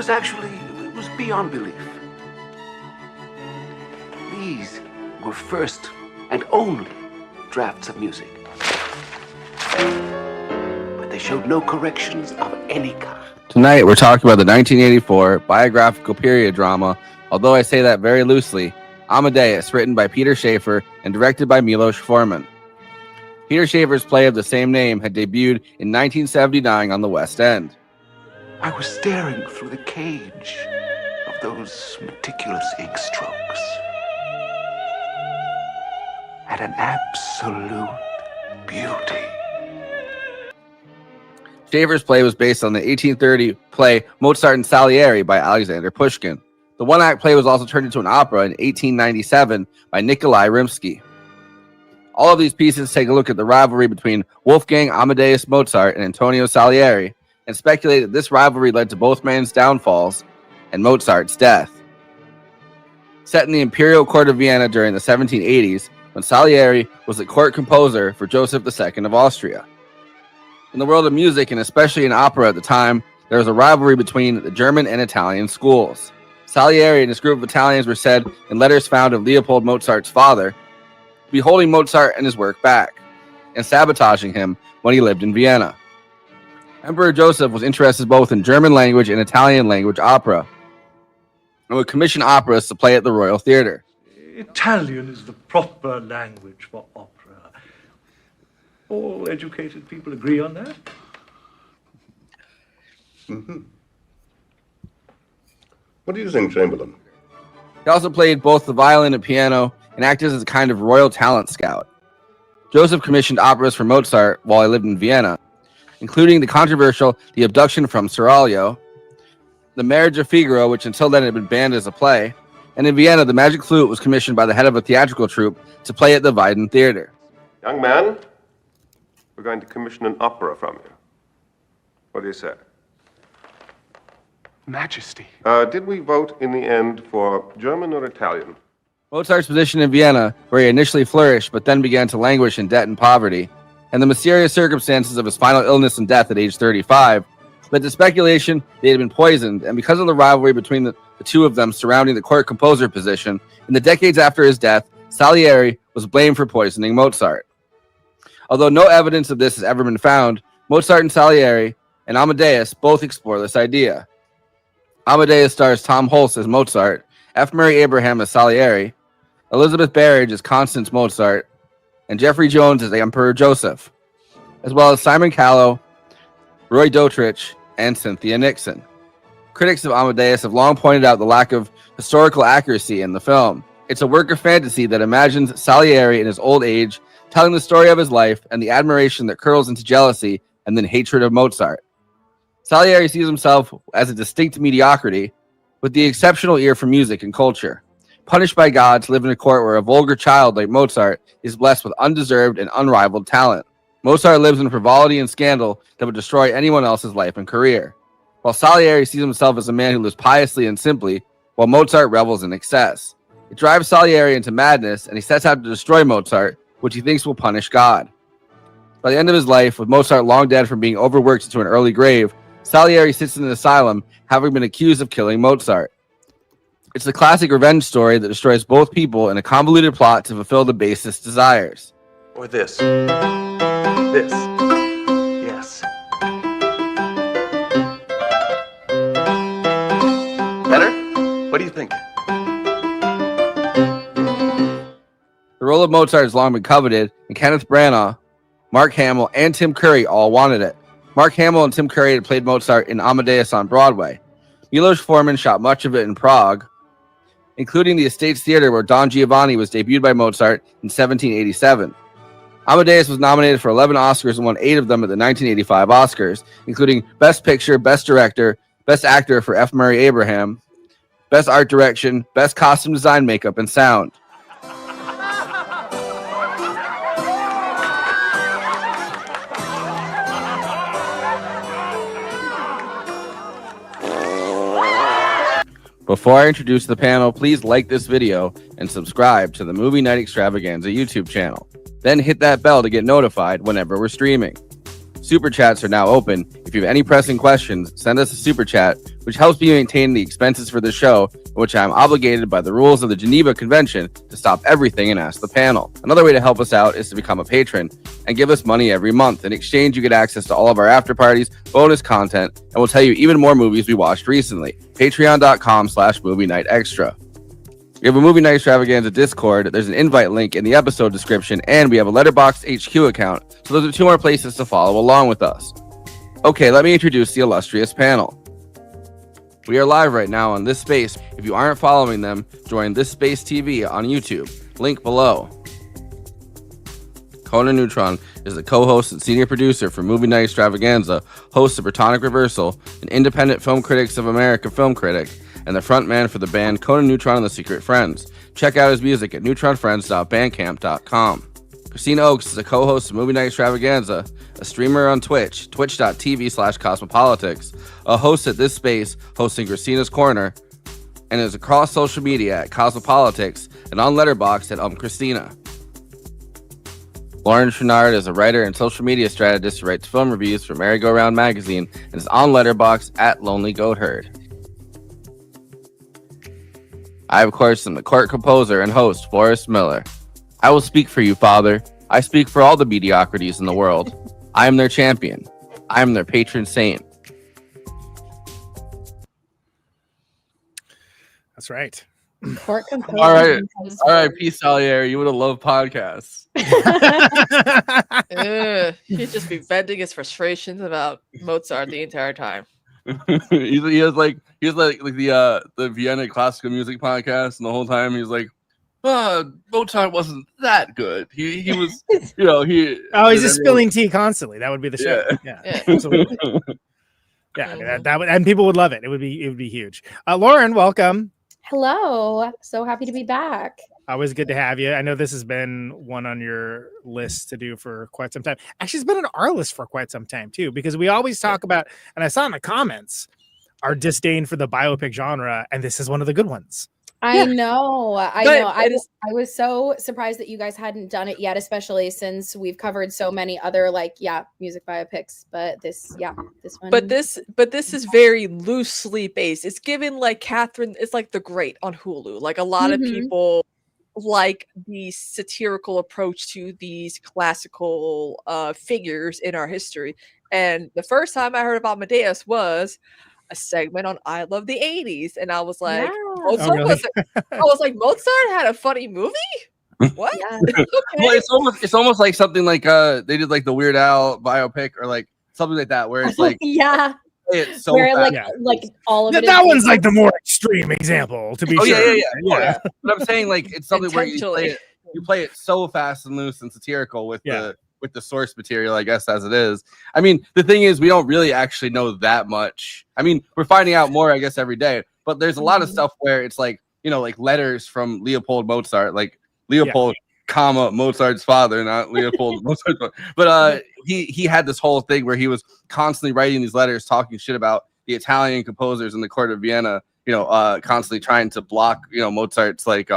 It was beyond belief. These were first and only drafts of music. But they showed no corrections of any kind. Tonight, we're talking about the 1984 biographical period drama, although I say that very loosely, Amadeus, written by Peter Shaffer and directed by Milos Forman. Peter Shaffer's play of the same name had debuted in 1979 on the West End. I was staring through the cage of those meticulous ink strokes at an absolute beauty. Shaffer's play was based on the 1830 play Mozart and Salieri by Alexander Pushkin. The one-act play was also turned into an opera in 1897 by Nikolai Rimsky. All of these pieces take a look at the rivalry between Wolfgang Amadeus Mozart and Antonio Salieri, and speculate that this rivalry led to both men's downfalls and Mozart's death. Set in the imperial court of Vienna during the 1780s, when Salieri was the court composer for Joseph II of Austria. In the world of music, and especially in opera at the time, there was a rivalry between the German and Italian schools. Salieri and his group of Italians were said, in letters found of Leopold Mozart's father, to be holding Mozart and his work back, and sabotaging him when he lived in Vienna. Emperor Joseph was interested both in German language and Italian language opera, and would commission operas to play at the Royal Theatre. Italian is the proper language for opera. All educated people agree on that? Mm-hmm. What do you think, Chamberlain? He also played both the violin and piano, and acted as a kind of royal talent scout. Joseph commissioned operas for Mozart while he lived in Vienna, including the controversial The Abduction from Seraglio, The Marriage of Figaro, which until then had been banned as a play, and in Vienna, The Magic Flute was commissioned by the head of a theatrical troupe to play at the Weiden Theater. Young man, we're going to commission an opera from you. What do you say? Majesty. Did we vote in the end for German or Italian? Mozart's position in Vienna, where he initially flourished but then began to languish in debt and poverty, and the mysterious circumstances of his final illness and death at age 35, led to speculation they had been poisoned, and because of the rivalry between the two of them surrounding the court composer position, in the decades after his death, Salieri was blamed for poisoning Mozart. Although no evidence of this has ever been found, Mozart and Salieri and Amadeus both explore this idea. Amadeus stars Tom Hulce as Mozart, F. Murray Abraham as Salieri, Elizabeth Barrage as Constance Mozart, and Jeffrey Jones as Emperor Joseph, as well as Simon Callow, Roy Dotrich, and Cynthia Nixon. Critics of Amadeus have long pointed out the lack of historical accuracy in the film. It's a work of fantasy that imagines Salieri in his old age, telling the story of his life and the admiration that curls into jealousy and then hatred of Mozart. Salieri sees himself as a distinct mediocrity, with the exceptional ear for music and culture, punished by God to live in a court where a vulgar child like Mozart is blessed with undeserved and unrivaled talent. Mozart lives in frivolity and scandal that would destroy anyone else's life and career, while Salieri sees himself as a man who lives piously and simply, while Mozart revels in excess. It drives Salieri into madness, and he sets out to destroy Mozart, which he thinks will punish God. By the end of his life, with Mozart long dead from being overworked into an early grave, Salieri sits in an asylum having been accused of killing Mozart. It's the classic revenge story that destroys both people in a convoluted plot to fulfill the basest desires. Or this. This. Yes. Better? What do you think? The role of Mozart has long been coveted, and Kenneth Branagh, Mark Hamill, and Tim Curry all wanted it. Mark Hamill and Tim Curry had played Mozart in Amadeus on Broadway. Milos Forman shot much of it in Prague, including the Estates Theater where Don Giovanni was debuted by Mozart in 1787. Amadeus was nominated for 11 Oscars and won 8 of them at the 1985 Oscars, including Best Picture, Best Director, Best Actor for F. Murray Abraham, Best Art Direction, Best Costume Design, Makeup, and Sound. Before I introduce the panel, please like this video and subscribe to the Movie Night Extravaganza YouTube channel. Then hit that bell to get notified whenever we're streaming. Super chats are now open. If you have any pressing questions, send us a super chat, which helps me maintain the expenses for the show, in which I am obligated by the rules of the Geneva Convention to stop everything and ask the panel. Another way to help us out is to become a patron and give us money every month. In exchange, you get access to all of our after parties, bonus content, and we'll tell you even more movies we watched recently. Patreon.com/Movie Night Extra. We have a Movie Night Extravaganza Discord. There's an invite link in the episode description, and we have a Letterboxd HQ account. So those are 2 more places to follow along with us. Okay, let me introduce the illustrious panel. We are live right now on This Space. If you aren't following them, join This Space TV on YouTube. Link below. Conan Neutron is the co-host and senior producer for Movie Night Extravaganza, host of Protonic Reversal, an independent Film Critics of America film critic, and the frontman for the band Conan Neutron and the Secret Friends. Check out his music at neutronfriends.bandcamp.com. Kristina Oakes is a co-host of Movie Night Extravaganza, a streamer on Twitch, twitch.tv/cosmopolitics, a host at This Space, hosting Kristina's Corner, and is across social media at Cosmopolitics and on Letterboxd at Kristina. Lauren Chouinard is a writer and social media strategist who writes film reviews for Merry Go Round magazine and is on Letterboxd at Lonely Goat Herd. I, of course, am the court composer and host, Forrest Miller. I will speak for you, Father. I speak for all the mediocrities in the world. I am their champion. I am their patron saint. That's right. Court composer. All right. R.I.P. Salieri. You would have loved podcasts. He'd just be venting his frustrations about Mozart the entire time. he was like the Vienna classical music podcast, and the whole time he's like, Mozart wasn't that good. He was, he's just spilling tea constantly. That would be the show. Yeah. Absolutely. Yeah, I mean, that would, and people would love it. It would be huge. Lauren, welcome. Hello. So happy to be back. Always good to have you. I know this has been one on your list to do for quite some time. Actually, it's been on our list for quite some time too, because we always talk about, and I saw in the comments, our disdain for the biopic genre, and this is one of the good ones. I know. I was so surprised that you guys hadn't done it yet, especially since we've covered so many other music biopics. But this one. But this is very loosely based. It's given like Catherine. It's like The Great on Hulu. Like a lot of people like the satirical approach to these classical figures in our history. And the first time I heard about Amadeus was a segment on I Love the 80s, and I was like, Mozart Mozart had a funny movie? What? Yeah. Okay. Well, it's almost like something like they did like the Weird Al biopic or like something like that, where it's like it's so where like all of it. That one's like the more extreme example, to be sure. Yeah. But I'm saying like it's something where you play it so fast and loose and satirical with the source material, I guess, as it is. I mean, the thing is, we don't really actually know that much. I mean, we're finding out more, I guess, every day. But there's a lot of stuff where it's like, like letters from Leopold Mozart, like Leopold, Mozart's father, not Leopold Mozart's father. But he had this whole thing where he was constantly writing these letters, talking shit about the Italian composers in the court of Vienna, constantly trying to block, Mozart's like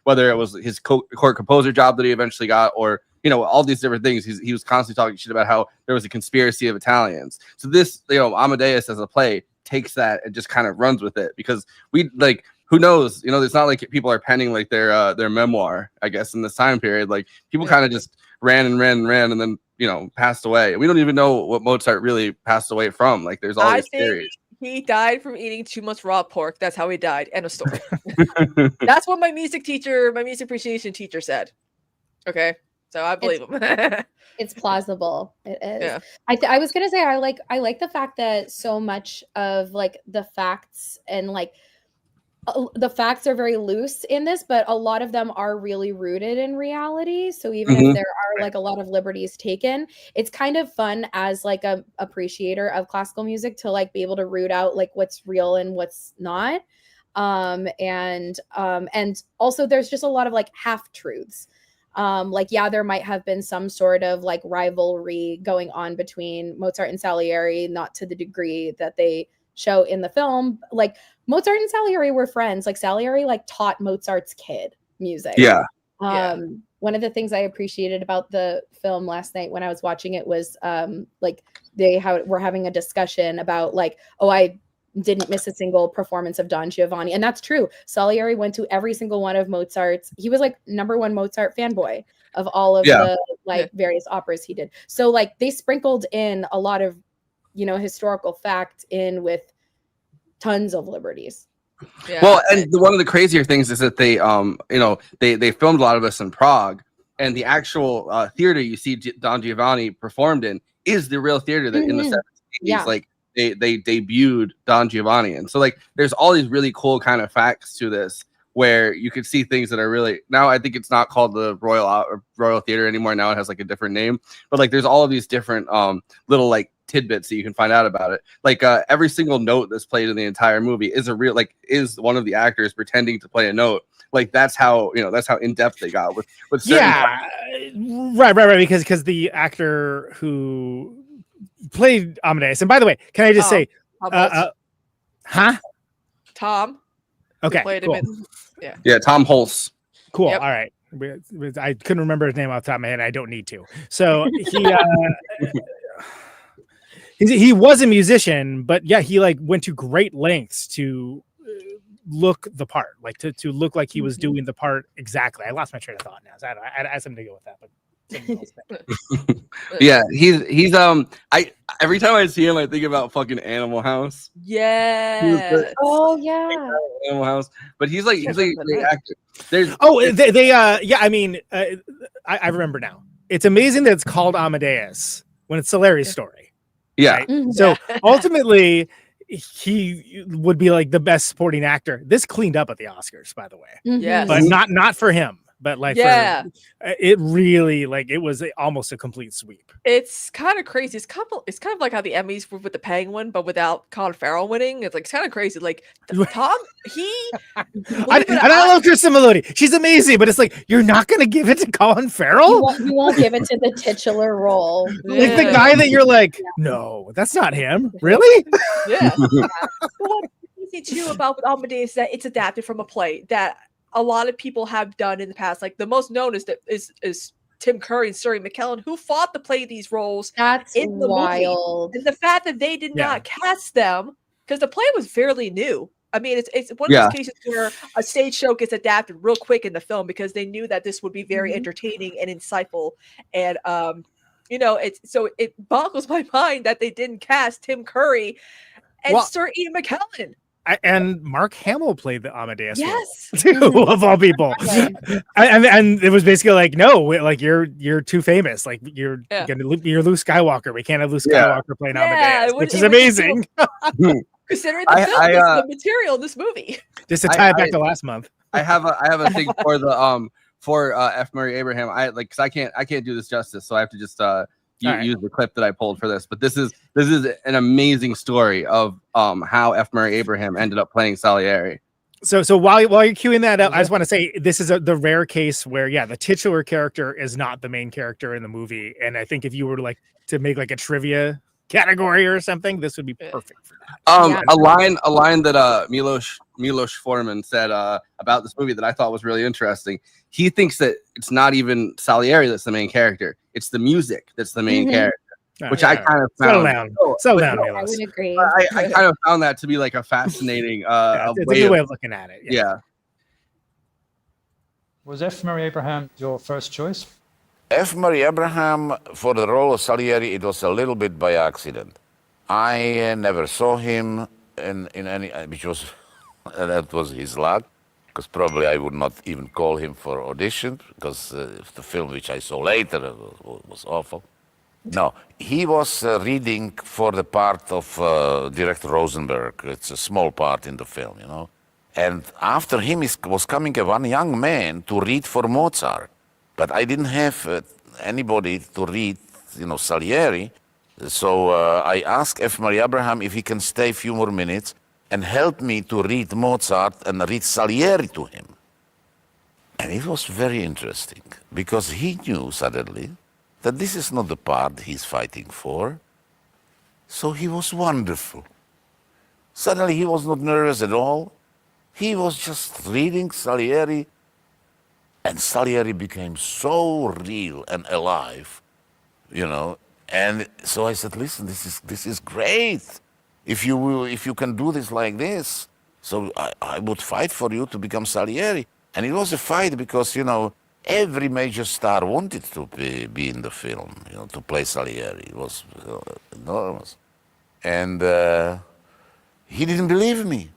whether it was his court composer job that he eventually got, or all these different things. He was constantly talking shit about how there was a conspiracy of Italians. So this, Amadeus as a play takes that and just kind of runs with it, because we like, who knows, you know, it's not like people are penning like their memoir, I guess, in this time period. Like people kind of just ran and then, you know, passed away. We don't even know what Mozart really passed away from. Like there's all these theories. He died from eating too much raw pork. That's how he died. End of story. That's what my music appreciation teacher said. Okay, so I believe him. It's plausible. It is. Yeah. I was gonna say I like the fact that so much of like the facts and like the facts are very loose in this, but a lot of them are really rooted in reality. So even if there are like a lot of liberties taken, it's kind of fun as like a appreciator of classical music to like be able to root out like what's real and what's not. And also there's just a lot of like half truths. Like, yeah, there might have been some sort of like rivalry going on between Mozart and Salieri, not to the degree that they show in the film. Like Mozart and Salieri were friends. Like Salieri like taught Mozart's kid music. Yeah. One of the things I appreciated about the film last night when I was watching it was like they were having a discussion about like, oh, I didn't miss a single performance of Don Giovanni. And that's true. Salieri went to every single one of Mozart's. He was like #1 Mozart fanboy of all of the like various operas he did. So like they sprinkled in a lot of, you know, historical fact in with tons of liberties. Yeah. Well, and one of the crazier things is that they, you know, they filmed a lot of this in Prague, and the actual theater you see Don Giovanni performed in is the real theater that in the 70s, like they debuted Don Giovanni. And so like, there's all these really cool kind of facts to this, where you could see things that are really, now I think it's not called the Royal Theater anymore. Now it has like a different name, but like, there's all of these different little like tidbits that you can find out about it. Like every single note that's played in the entire movie is is one of the actors pretending to play a note. Like that's how, you know, that's how in depth they got with certain right because the actor who played Amadeus, and by the way, can I just say Tom. Okay, cool. Tom Hulce. Cool. All right. I couldn't remember his name off the top of my head. I don't need to. So he was a musician, but yeah, he like went to great lengths to look the part, like to look like he was doing the part exactly. I lost my train of thought now, so I had something to go with that, but yeah, he's I every time I see him I think about fucking Animal House. Yeah. Oh yeah. Animal House. But he's like a great actor. There's I mean I remember now. It's amazing that it's called Amadeus when it's Salieri's story. Yeah. Right? So ultimately he would be like the best supporting actor. This cleaned up at the Oscars, by the way. Yes. But not for him. But like, it really like it was almost a complete sweep. It's kind of crazy. It's kind of like how the Emmys were with the Penguin, but without Colin Farrell winning. It's like it's kind of crazy. Like Tom, I love Kristen Melody. She's amazing, but it's like you're not going to give it to Colin Farrell. You won't give it to the titular role, like the guy that you're like, no, that's not him. Really? Yeah. What's easy too about Amadeus is that it's adapted from a play that a lot of people have done in the past. Like the most known is Tim Curry and Surrey McKellen, who fought to play these roles. That's in the wild. Movie. And the fact that they did not cast them, because the play was fairly new. I mean, it's one of those cases where a stage show gets adapted real quick in the film because they knew that this would be very entertaining and insightful. And you know, it boggles my mind that they didn't cast Tim Curry and Sir Ian McKellen. And Mark Hamill played the Amadeus role, too, of all people. and it was basically like, no, like you're too famous. Like you're Luke Skywalker. We can't have Luke Skywalker playing Amadeus, which is amazing. Considering the film is the material in this movie. Just to tie it back to last month. I have a thing for the for F. Murray Abraham. Because I can't do this justice, so I have to just use the clip that I pulled for this. But this is an amazing story of how F. Murray Abraham ended up playing Salieri. So while you're queuing that up, I just want to say this is the rare case where the titular character is not the main character in the movie. And I think if you were to make like a trivia category or something, this would be perfect for that. A line that Milos Forman said about this movie that I thought was really interesting. He thinks that it's not even Salieri that's the main character; it's the music that's the main character. which I kind of found. Settle down, I Milos. would agree. I kind of found that to be like a fascinating It's a good way of looking at it. Yeah. Was F. Murray Abraham your first choice? F. Murray Abraham, for the role of Salieri, it was a little bit by accident. I never saw him in any, which was, that was his luck, because probably I would not even call him for audition, because the film which I saw later was awful. No, he was reading for the part of director Rosenberg. It's a small part in the film, you know. And after him was coming one young man to read for Mozart. But I didn't have anybody to read, you know, Salieri. So I asked F. Murray Abraham if he can stay a few more minutes and help me to read Mozart and read Salieri to him. And it was very interesting, because he knew suddenly that this is not the part he's fighting for. So he was wonderful. Suddenly he was not nervous at all. He was just reading Salieri, and Salieri became so real and alive, you know. And so I said, listen, this is great. If you can do this like this, so I would fight for you to become Salieri. And it was a fight because, you know, every major star wanted to be in the film, you know, to play Salieri. It was enormous. And he didn't believe me.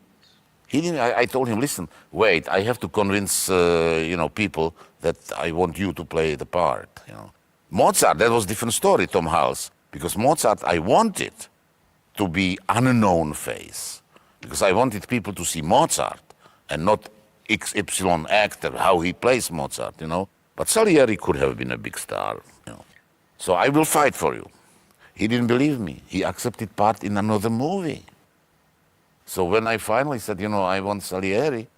He didn't. I told him, listen, wait, I have to convince, you know, people that I want you to play the part, you know. Mozart, that was a different story, Tom Hulce, because Mozart, I wanted to be unknown face, because I wanted people to see Mozart and not XY actor, how he plays Mozart, you know. But Salieri could have been a big star, you know. So I will fight for you. He didn't believe me. He accepted part in another movie. So when I finally said, you know, I want Salieri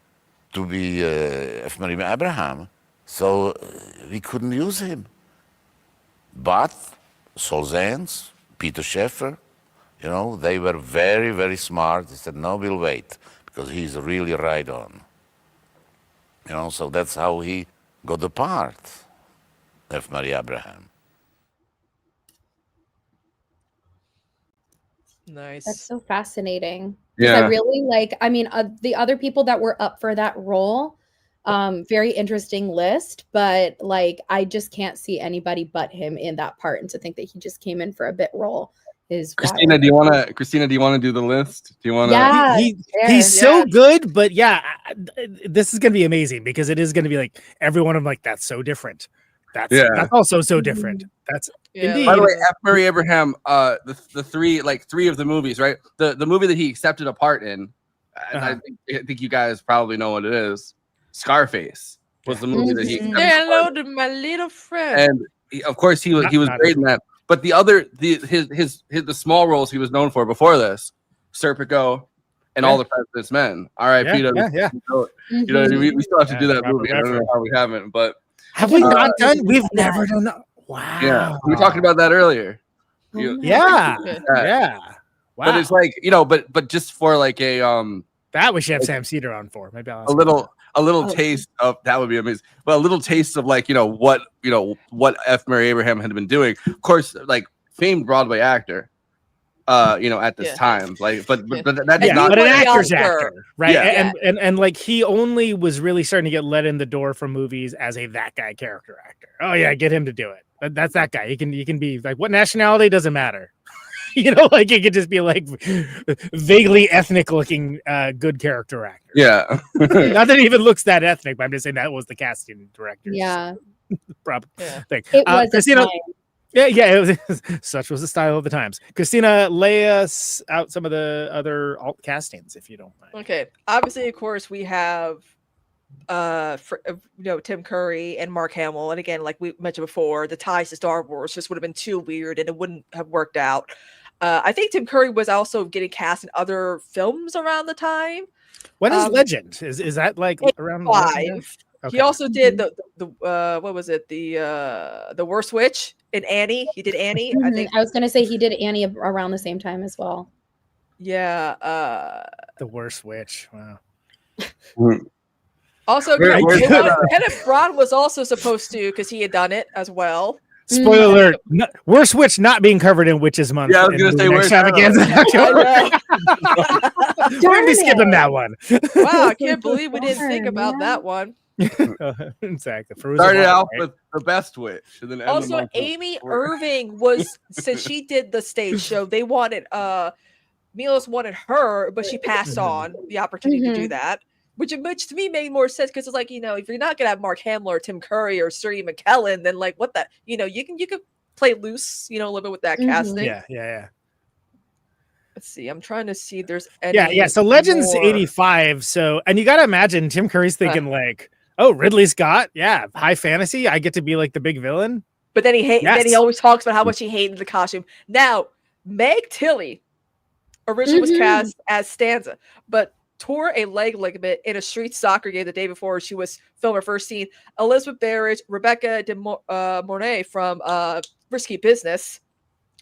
to be F. Murray Abraham, so we couldn't use him. But Solzhenitsyn, Peter Sheffer, you know, they were very, very smart. They said, no, we'll wait, because he's really right on. You know, so that's how he got the part, F. Murray Abraham. Nice. That's so fascinating. Yeah. I really like, I mean, the other people that were up for that role, very interesting list, but like, I just can't see anybody but him in that part. And to think that he just came in for a bit role is Kristina, wild. do you want to do the list? Do you want to? Yeah, He's so good, but yeah, this is gonna be amazing, because it is gonna be like every one of them, like, that's so different. That's also so different. That's indeed. By the way, F. Murray Abraham, the three of the movies, right? The movie that he accepted a part in, I think you guys probably know what it is. Scarface was the movie that he accepted Hello to my little friend. and of course he was great in that. But the small roles he was known for before this, Serpico and All the President's Men. R.I.P. Yeah. You know, we still have to do that movie. I don't know how we haven't, but have we not done? We've never done that. Wow. Yeah, we were talking about that earlier. Yeah. Wow. But it's like, you know, but just for like a that we should have Sam Cedar on for. Maybe I'll a little taste of that would be amazing. But a little taste of like, you know what F. Murray Abraham had been doing. Of course, like famed Broadway actor. You know, at this time, like, but that's not. But an actor's actor, right? Yeah. And like he only was really starting to get let in the door from movies as a that guy character actor. Oh yeah, get him to do it. That's that guy. He can be like, what nationality doesn't matter. You know, like it could just be like vaguely ethnic looking good character actor. Yeah. Not that it even looks that ethnic, but I'm just saying that was the casting director. Yeah. Problem thing. It was Kristina, it was such was the style of the times. Kristina, lay us out some of the other alt castings, if you don't mind. Okay. Obviously, of course, we have Tim Curry and Mark Hamill, and again, like we mentioned before, the ties to Star Wars just would have been too weird and it wouldn't have worked out. I think Tim Curry was also getting cast in other films around the time. When is Legend? Is that like around 5? Okay. He also did the what was it, the Worst Witch in Annie. He did Annie. I think I was gonna say he did Annie around the same time as well. Yeah. The Worst Witch. Wow. Also, Kenneth Branagh was also supposed to, because he had done it as well. Spoiler alert: Worst Witch not being covered in Witches Month. Yeah, I was gonna say Worst Extravaganza in October. We're be skipping that one. Wow, I can't believe we didn't think about that one. Exactly. Started out with the best witch, and then also Amy Irving was since she did the stage show. They wanted Milos wanted her, but she passed on the opportunity to do that. Which to me made more sense because it's like, if you're not gonna have Mark Hamill or Tim Curry or Sir Ian McKellen, then like what the you can play loose, a little bit with that casting. Yeah. Let's see. I'm trying to see if there's any. Yeah. So Legends 85. So, and you got to imagine Tim Curry's thinking like, oh, Ridley Scott. Yeah. High fantasy. I get to be like the big villain. But then then he always talks about how much he hated the costume. Now, Meg Tilly originally was cast as Stanza, but tore a leg ligament in a street soccer game the day before she was filming her first scene. Elizabeth Barrett, Rebecca de Mornay from Risky Business,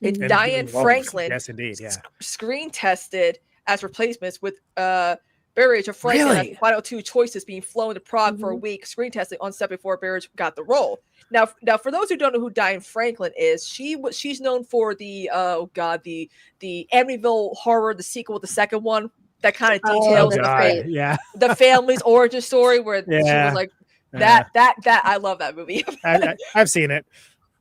and Diane Franklin, yes, indeed, screen tested as replacements with Barrett or Franklin as the final two choices being flown to Prague for a week screen testing on set before Barrett got the role. Now, for those who don't know who Diane Franklin is, she's known for the the Amityville Horror, the sequel, the second one. That kind of details the family's origin story where she was like that I love that movie. I've seen it.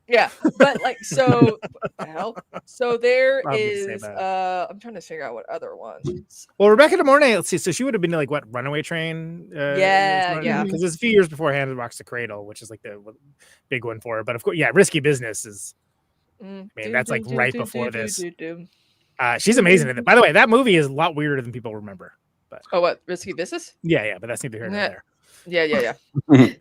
Yeah, but like so what the hell? So there is I'm trying to figure out what other ones. Well, Rebecca De Mornay, let's see. So she would have been like what, Runaway Train? Yeah. Because it's a few years before Hand Rocks the Cradle, which is like the big one for her. But of course, Risky Business is that's like right before this. She's amazing in it. By the way, that movie is a lot weirder than people remember. But what, Risky Business? Yeah, but that's neither here nor there. Yeah. I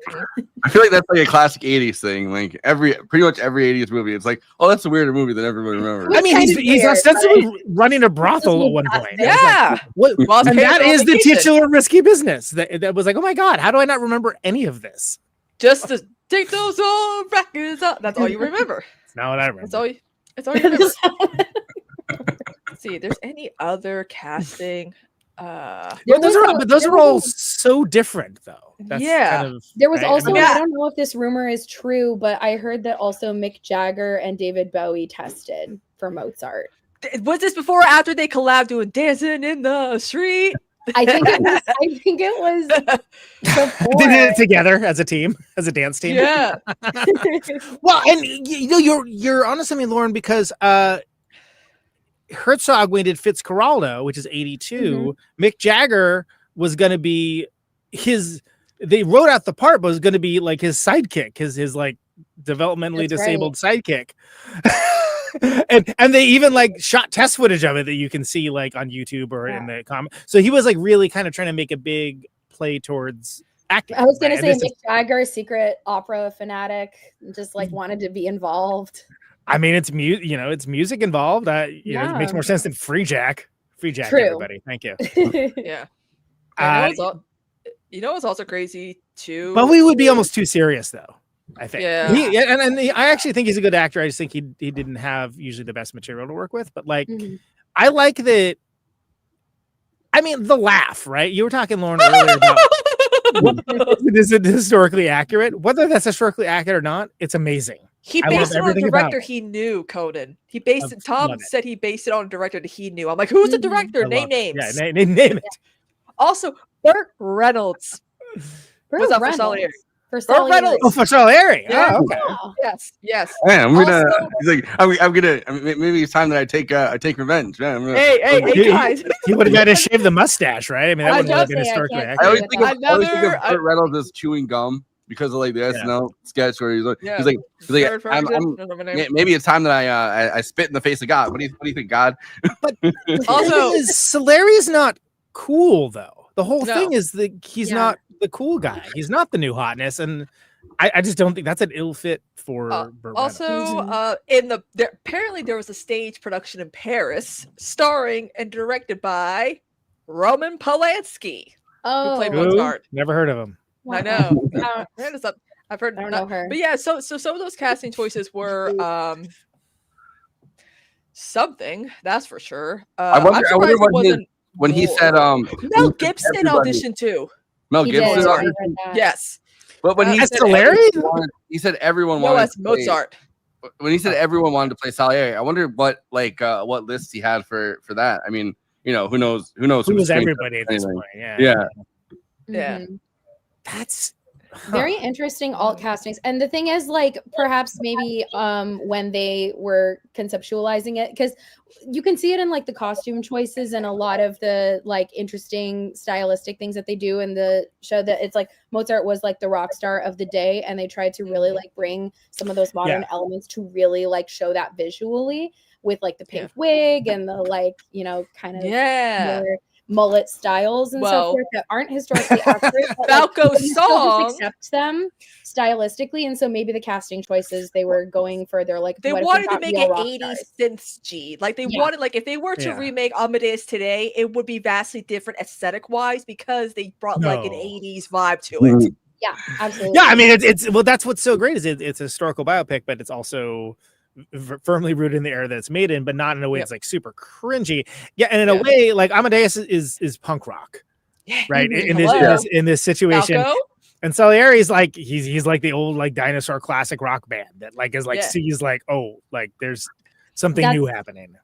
feel like that's like a classic 80s thing. Like pretty much every 80s movie, it's like, oh, that's a weirder movie than everybody remembers. I mean, he's ostensibly running a brothel at one point. Yeah. And that is the titular Risky Business. That was like, oh my God, how do I not remember any of this? Just to take those old records up. That's all you remember. That's not what I remember. It's all you remember. Let's see, there's any other casting? Those are all so different, though. That's kind of, there was also, I don't know if this rumor is true, but I heard that also Mick Jagger and David Bowie tested for Mozart. Was this before or after they collabed doing Dancing in the Street? I think it was before. They did it together as a team, as a dance team. Yeah. Well, and you're onto something, Lauren, because Herzog, when he did Fitzcarraldo, which is 82, Mick Jagger was going to be they wrote out the part, but was going to be like his sidekick, his like developmentally disabled sidekick. and they even like shot test footage of it that you can see like on YouTube or in the comment. So he was like really kind of trying to make a big play towards acting. I was going to say Mick Jagger, secret opera fanatic, just like wanted to be involved. I mean, it's music involved. It makes more sense than Free Jack. Free Jack, everybody. Thank you. Yeah. It's also crazy too. But we would be almost too serious, though. I think. Yeah. I actually think he's a good actor. I just think he didn't have usually the best material to work with. But like, I like that. I mean, the laugh, right? You were talking, Lauren, earlier about is it historically accurate? Whether that's historically accurate or not, it's amazing. He based it on a director he knew, Conan. He based it. Tom said he based it on a director that he knew. I'm like, who's the director? Name names. Yeah, name it. Also, Burt Reynolds was up for Salieri. For Salieri. Oh, for Salieri. Yeah. Oh, okay. Yes. Man, he's like, I'm gonna. Maybe it's time that I take revenge. Man, hey, guys. He would have got to shave the mustache, right? I mean, that would have been historically accurate. I always think of Burt Reynolds as chewing gum because of like the SNL sketch where he's like, maybe it's time that I spit in the face of God. What do you think, God? But also, Salieri is not cool though. The whole thing is that he's not the cool guy. He's not the new hotness, and I just don't think that's an ill fit for. Also, apparently there was a stage production in Paris, starring and directed by Roman Polanski, who played Mozart. Never heard of him. Wow. I know. I've heard. I don't know her. But yeah, so some of those casting choices were something. That's for sure. I wonder when he said Mel Gibson auditioned too. Mel Gibson yes. But when he said Salieri, he said everyone wanted to Mozart. when he said everyone wanted to play Salieri, I wonder what lists he had for that. I mean, who knows Who was between everybody at this point? Yeah. Mhm. That's Very interesting alt castings. And the thing is, like, perhaps maybe when they were conceptualizing it, because you can see it in like the costume choices and a lot of the like interesting stylistic things that they do in the show, that it's like Mozart was like the rock star of the day, and they tried to really like bring some of those modern elements to really like show that visually with like the pink wig and the like, kind of more mullet styles and so forth that aren't historically accurate. Falco's you still song. just accept them stylistically, and so maybe the casting choices they were going for, they're like, they what wanted if to we make got it real rock 80s stars? synths G. Like they wanted, like if they were to remake Amadeus today, it would be vastly different aesthetic wise because they brought like an 80s vibe to it. Yeah, absolutely. Yeah, I mean it's well, that's what's so great is it's a historical biopic, but it's also firmly rooted in the era that it's made in, but not in a way that's like super cringy. Yeah, and in a way, like Amadeus is punk rock, right? In this situation. Falco? And Salieri's like he's like the old like dinosaur classic rock band that like is like sees like, oh, like there's something new happening.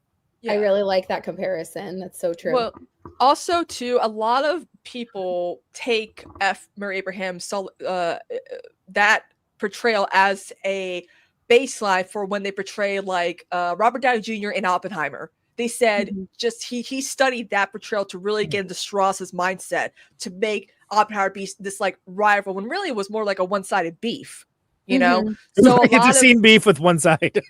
I really like that comparison. That's so true. Well, also too, a lot of people take F. Murray Abraham's that portrayal as a baseline for when they portray like Robert Downey Jr. in Oppenheimer. They said just he studied that portrayal to really get into Strauss's mindset to make Oppenheimer be this like rival when really it was more like a one-sided beef, you know? So it's a scene beef with one side.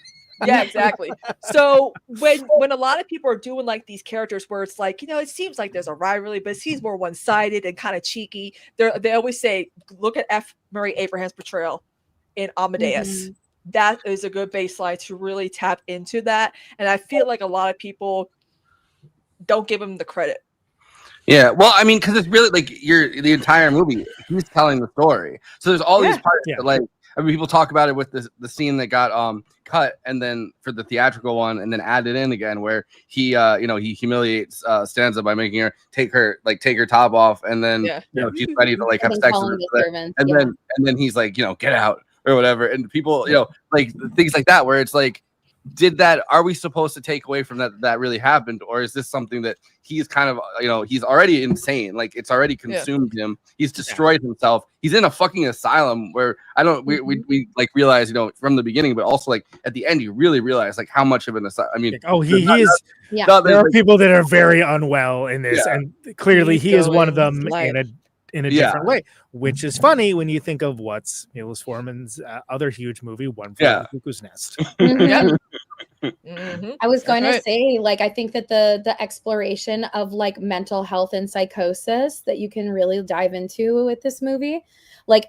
Yeah, exactly. So when a lot of people are doing like these characters where it's like, it seems like there's a rivalry, but it seems more one-sided and kind of cheeky. They always say, look at F. Murray Abraham's portrayal in Amadeus. That is a good baseline to really tap into that. And I feel like a lot of people don't give him the credit. Yeah, well, I mean, because it's really like the entire movie, he's telling the story. So there's all these parts that like, I mean, people talk about it with the scene that got cut and then for the theatrical one and then added in again where he he humiliates Stanza by making her take her top off and then she's ready to like have sex with her, and then he's like, get out or whatever, and people like things like that where it's like, are we supposed to take away from that really happened, or is this something that he's kind of he's already insane, like it's already consumed him, he's destroyed himself, he's in a fucking asylum where we like realize from the beginning, but also like at the end you really realize like how much of an asylum. I mean, he is there are people that are very unwell in this, and clearly he is one of them in a different way, which is funny when you think of what's Milos Forman's other huge movie, One Flew Over the Cuckoo's Nest. I was going to say, like, I think that the exploration of like mental health and psychosis that you can really dive into with this movie,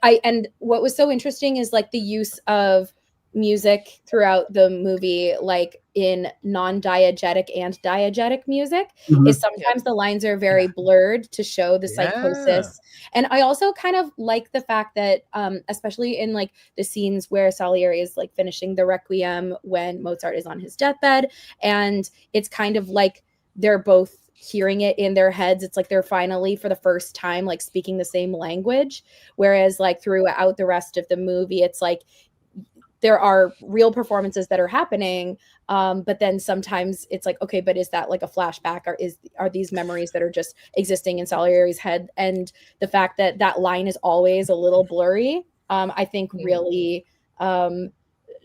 and what was so interesting is like the use of music throughout the movie, like in non-diegetic and diegetic music, is sometimes the lines are very blurred to show the psychosis. And I also kind of like the fact that especially in like the scenes where Salieri is like finishing the Requiem when Mozart is on his deathbed, and it's kind of like they're both hearing it in their heads. It's like they're finally for the first time like speaking the same language, whereas like throughout the rest of the movie it's like there are real performances that are happening, but then sometimes it's like, okay, but is that like a flashback, or are these memories that are just existing in Salieri's head? And the fact that that line is always a little blurry, I think really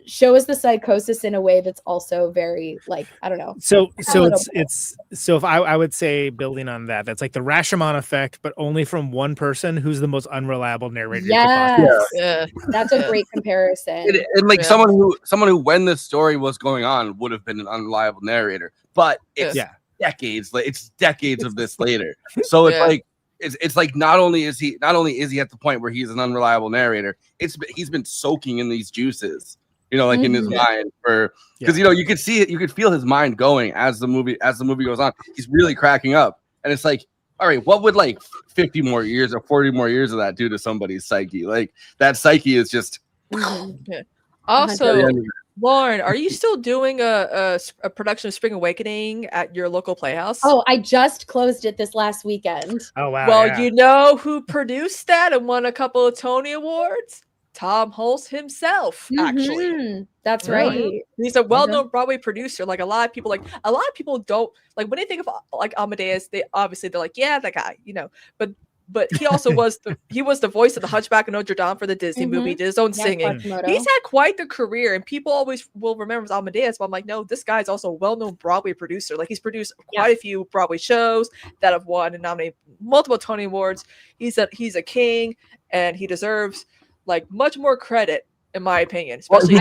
shows the psychosis in a way that's also very like, I don't know. So if I would say, building on that's like the Rashomon effect, but only from one person who's the most unreliable narrator. That's a great comparison. And like someone who when the story was going on would have been an unreliable narrator, but it's decades of this later. So it's like it's like not only is he at the point where he's an unreliable narrator, he's been soaking in these juices, like in his mind, because you could see it, you could feel his mind going as the movie goes on. He's really cracking up, and it's like, all right, what would like 50 more years or 40 more years of that do to somebody's psyche? Like that psyche is just. Also, Lauren, are you still doing a production of Spring Awakening at your local playhouse? Oh, I just closed it this last weekend. Oh wow! Well, you know who produced that and won a couple of Tony Awards? Tom Hulce himself, actually. Mhm. That's Really? right. He's a well-known Broadway producer. Like a lot of people don't like when they think of like Amadeus, they're like, yeah, that guy, but he also was the voice of the Hunchback of Notre Dame for the Disney movie, did his own singing. He's had quite the career, and people always will remember him as Amadeus, but I'm like, no, this guy's also a well-known Broadway producer. Like he's produced quite a few Broadway shows that have won and nominated multiple Tony Awards. He's a king, and he deserves like much more credit, in my opinion. Especially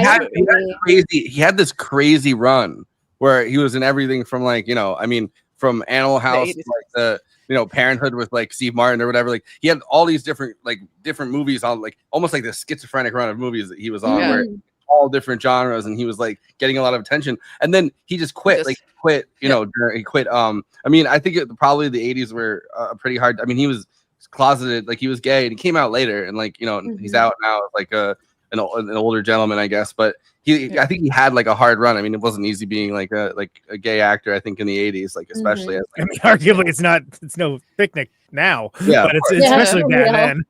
he had this crazy run where he was in everything from like, from Animal House, like the Parenthood with like Steve Martin or whatever. Like he had all these different movies on, like almost like the schizophrenic run of movies that he was on, where all different genres, and he was like getting a lot of attention. And then he just quit. He quit. I think probably the 80s were pretty hard. I mean, he was closeted, like he was gay, and he came out later, and like he's out now, like an older gentleman, I guess. But I think he had like a hard run. I mean, it wasn't easy being like a gay actor, I think, in the 80s, like especially as, like, arguably it's no picnic now, but it's especially bad then.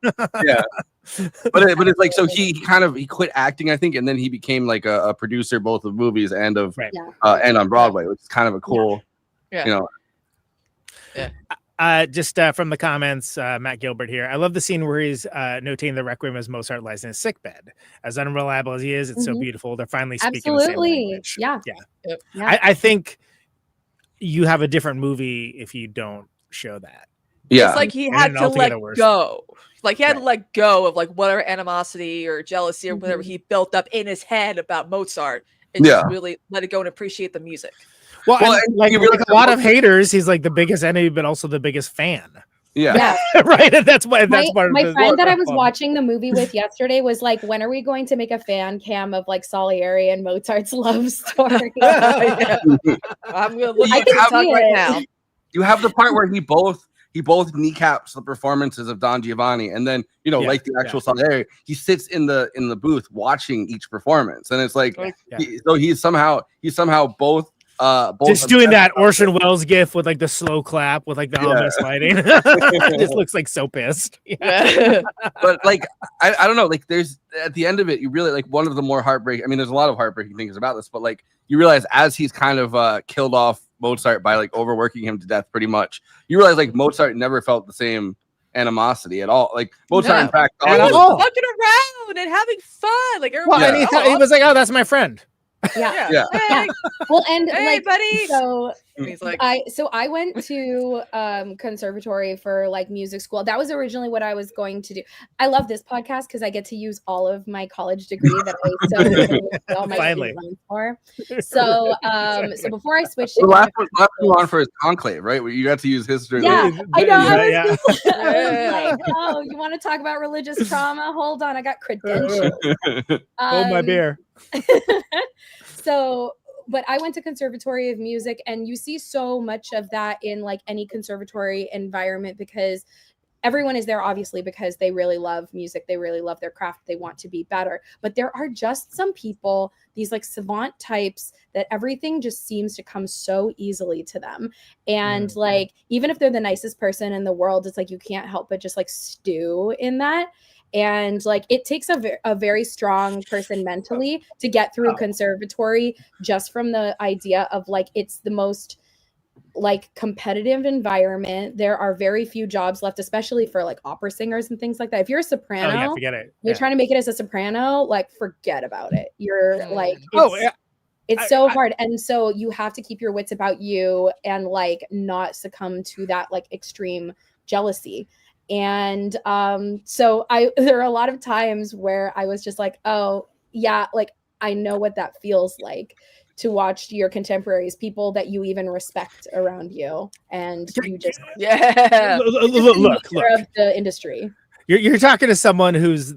but it's like, so he quit acting, I think, and then he became like a producer both of movies and of and on Broadway, which is kind of a cool just from the comments, Matt Gilbert here. I love the scene where he's notating the Requiem as Mozart lies in his sickbed. As unreliable as he is, it's so beautiful. They're finally speaking the same language. Yeah. I think you have a different movie if you don't show that. Yeah. It's like he had to let go. Like he had to let go of like whatever animosity or jealousy or whatever he built up in his head about Mozart, and just really let it go and appreciate the music. Well, like a lot of haters, he's like the biggest enemy, but also the biggest fan. Yeah. Right. And that's part of my the friend that I was watching the movie with yesterday was like, when are we going to make a fan cam of like Salieri and Mozart's love story? I'm gonna look at TikTok right now. You have the part where he both kneecaps the performances of Don Giovanni, and then like the actual Salieri, he sits in the booth watching each performance, and it's like he's somehow both just doing that Orson Welles gif with like the slow clap with like the ominous lighting. Just looks like so pissed. But like I don't know, like there's at the end of it, you really like one of the more heartbreaking. I mean, there's a lot of heartbreaking things about this, but like you realize as he's kind of killed off Mozart by like overworking him to death, pretty much, you realize like Mozart never felt the same animosity at all. Like Mozart, in fact, he was fucking around and having fun. Like and he was like, "Oh, that's my friend." Yeah. Well, and hey, like, buddy. so he's like, I went to conservatory for like music school. That was originally what I was going to do. I love this podcast because I get to use all of my college degree that I all my Finally. loans for. So so before I switched to last one on for his conclave, right? Where you got to use history. I know. I was just Yeah. like, oh, you want to talk about religious trauma? Hold on, I got credentials. Hold my beer. So, but I went to Conservatory of Music, and you see so much of that in like any conservatory environment, because everyone is there obviously because they really love music, they really love their craft, they want to be better. But there are just some people, these like savant types, that everything just seems to come so easily to them. And like, even if they're the nicest person in the world, it's like you can't help but just like stew in that. And like, it takes a very strong person mentally to get through conservatory, just from the idea of like, it's the most like competitive environment. There are very few jobs left, especially for like opera singers and things like that. If you're a soprano, forget it. You're trying to make it as a soprano, like forget about it. You're like, it's so hard. And so you have to keep your wits about you and like not succumb to that like extreme jealousy. And so there are a lot of times where I was just like, oh yeah, like I know what that feels like, to watch your contemporaries, people that you even respect around you, and you just look of the industry. You're talking to someone who's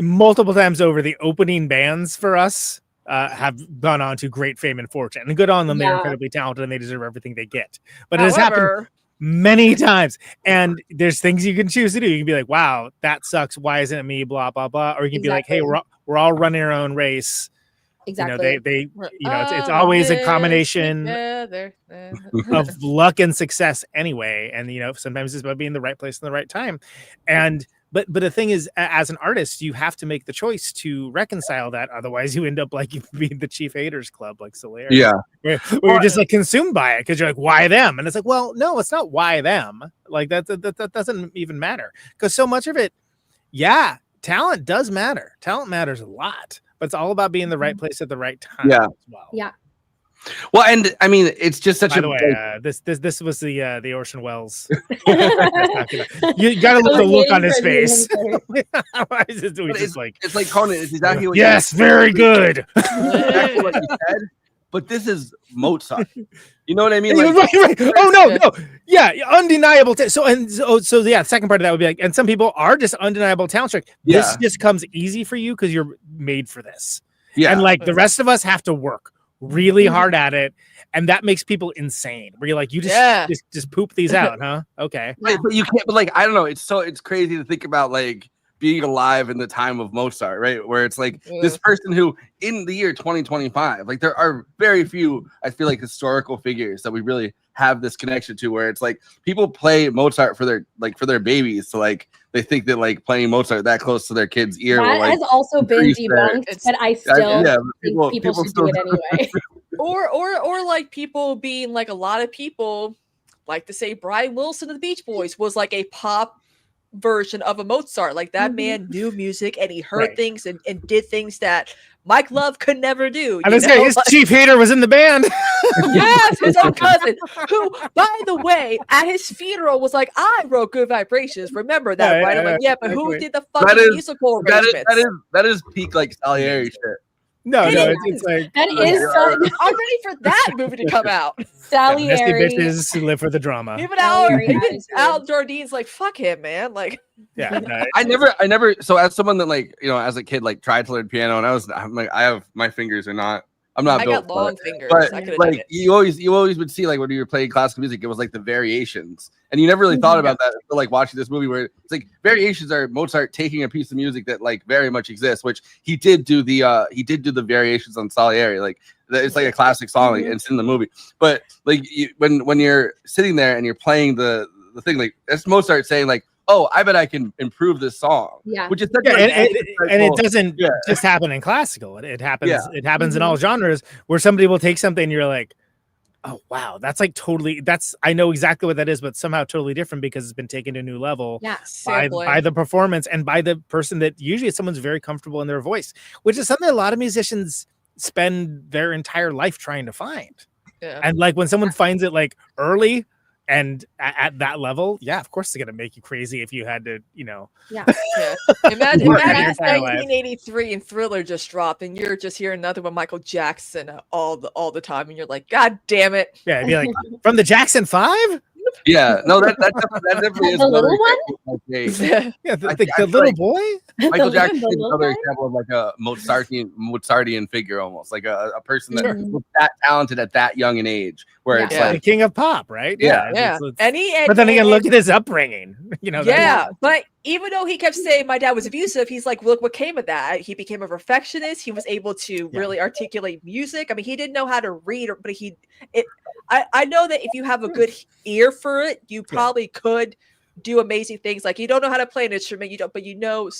multiple times over, the opening bands for us have gone on to great fame and fortune, and good on them. They're incredibly talented and they deserve everything they get. But it has happened many times, and there's things you can choose to do. You can be like, wow, that sucks, why isn't it me, blah blah blah, or you can be like, hey, we're all running our own race. Exactly. They it's always a combination of luck and success anyway, and sometimes it's about being in the right place in the right time. And but the thing is, as an artist, you have to make the choice to reconcile that. Otherwise, you end up like being the chief haters club, like Salieri. Yeah, where you're just like consumed by it because you're like, why them? And it's like, well, no, it's not why them. Like that doesn't even matter, because so much of it, yeah, talent does matter. Talent matters a lot, but it's all about being in the right place at the right time. Yeah. As well. Yeah. Well, and I mean, it's just such By a. the way, this was the Orson Welles. You got to look the look on his face. It's like Conan. It's exactly what yes, very good. Exactly what you said. But this is Mozart. You know what I mean? Like, right. Oh no, yeah, undeniable. So yeah. Second part of that would be like, and some people are just undeniable talent strike. This just comes easy for you because you're made for this. Yeah, and like the rest of us have to work really hard at it, and that makes people insane. Where you're like, you just poop these out, huh? Okay, right, but you can't. But like, I don't know. It's crazy to think about like being alive in the time of Mozart, right? Where it's like this person who, in the year 2025, like there are very few, I feel like, historical figures that we really have this connection to, where it's like people play Mozart for their babies, so like they think that like playing Mozart that close to their kid's ear that will, has also been debunked, but I still think people should do it anyway. or like people being like, a lot of people like to say Brian Wilson of the Beach Boys was like a pop version of a Mozart. Like that man knew music and he heard things and did things that Mike Love could never do. And his chief hater was in the band. Yes, his own cousin, who, by the way, at his funeral was like, I wrote Good Vibrations. Remember that, right? I'm like, yeah, but who did the fucking musical arrangements? That is peak like Salieri shit. No, it's like that is I'm ready for that movie to come out. Salieri. Bitches who live for the drama. Even Al Jardine's like, fuck him, man. Like, yeah, no, I never. So as someone that like, you know, as a kid, like tried to learn piano, and I'm like, I have my fingers are not. I'm not. I built got long fingers. But I could like you always would see like when you were playing classical music, it was like the variations, and you never really thought about that until like watching this movie, where it's like variations are Mozart taking a piece of music that like very much exists, which he did do the variations on Salieri, like it's like a classic song, like, and it's in the movie. But like when you're sitting there and you're playing the thing, like that's Mozart saying like, oh, I bet I can improve this song. Yeah. Which is such and it doesn't just happen in classical. It happens. Yeah. It happens in all genres, where somebody will take something and you're like, oh wow, that's like totally. I know exactly what that is, but somehow totally different because it's been taken to a new level. By the performance and by the person that usually someone's very comfortable in their voice, which is something a lot of musicians spend their entire life trying to find. Yeah. And like when someone finds it like early. And at that level, yeah, of course, it's gonna make you crazy if you had to, you know. Yeah. Imagine 1983 and Thriller just dropped, and you're just hearing nothing but Michael Jackson all the time, and you're like, God damn it! Yeah, it'd be like from the Jackson 5. Yeah, no, that definitely is the little one. The little boy. Michael Jackson is another example of like a Mozartian figure, almost like a person that was that talented at that young an age, where it's like the king of pop, right? Yeah. But then again, look at his upbringing. You know. But even though he kept saying my dad was abusive, he's like, look what came of that. He became a perfectionist. He was able to really articulate music. I mean, he didn't know how to read, but I know that if you have a good ear for it, you probably could do amazing things. Like you don't know how to play an instrument, but you know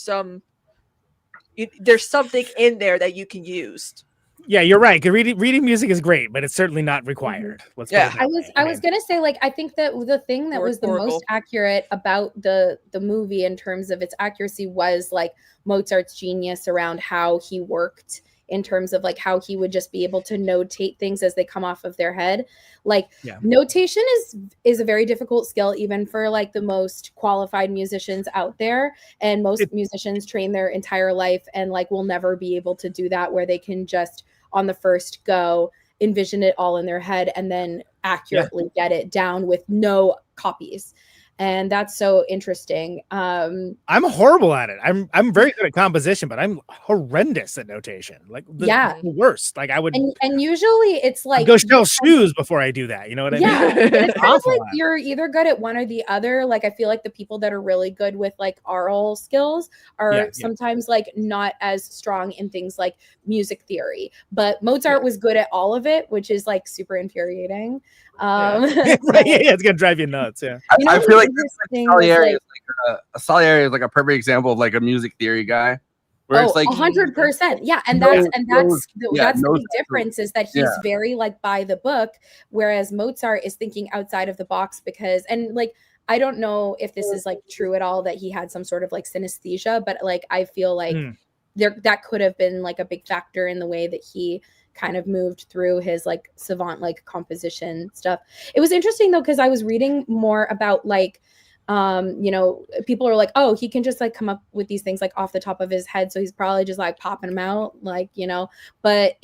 there's something in there that you can use. Yeah, you're right. Reading music is great, but it's certainly not required. I was gonna say, like, I think that the thing that was the most accurate about the movie in terms of its accuracy was like Mozart's genius around how he worked, in terms of like how he would just be able to notate things as they come off of their head. Like notation is a very difficult skill, even for like the most qualified musicians out there. And most musicians train their entire life and like will never be able to do that, where they can just on the first go envision it all in their head and then accurately get it down with no copies. And that's so interesting. I'm horrible at it. I'm very good at composition, but I'm horrendous at notation. Like the worst. Like I would. And usually it's like go sell shoes before I do that. You know what I mean? Yeah, it's kind of like you're either good at one or the other. Like I feel like the people that are really good with like oral skills are sometimes like not as strong in things like music theory. But Mozart was good at all of it, which is like super infuriating. It's gonna drive you nuts. Yeah, I feel like Salieri Salieri is like a perfect example of like a music theory guy. Where it's like 100%. Yeah, and that's the big difference is that he's very like by the book, whereas Mozart is thinking outside of the box because like I don't know if this is like true at all that he had some sort of like synesthesia, but like I feel like that could have been like a big factor in the way that he kind of moved through his like savant like composition stuff. It was interesting though because I was reading more about like people are like, oh, he can just like come up with these things like off the top of his head, so he's probably just like popping them out, like, but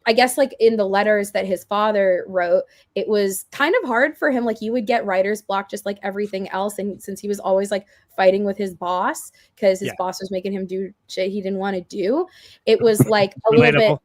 I guess like in the letters that his father wrote, it was kind of hard for him. Like he would get writer's block just like everything else. And since he was always like fighting with his boss because his boss was making him do shit he didn't want to do, it was like a little bit.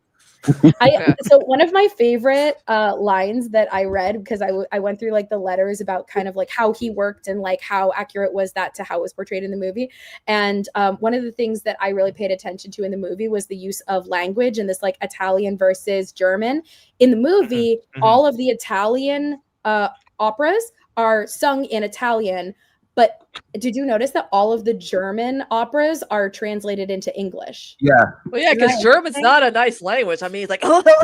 So one of my favorite lines that I read, because I went through like the letters about kind of like how he worked and like how accurate was that to how it was portrayed in the movie. And one of the things that I really paid attention to in the movie was the use of language and this like Italian versus German. In the movie, all of the Italian operas are sung in Italian. But did you notice that all of the German operas are translated into English? Yeah. Well, yeah, because German's not a nice language. I mean, it's like, that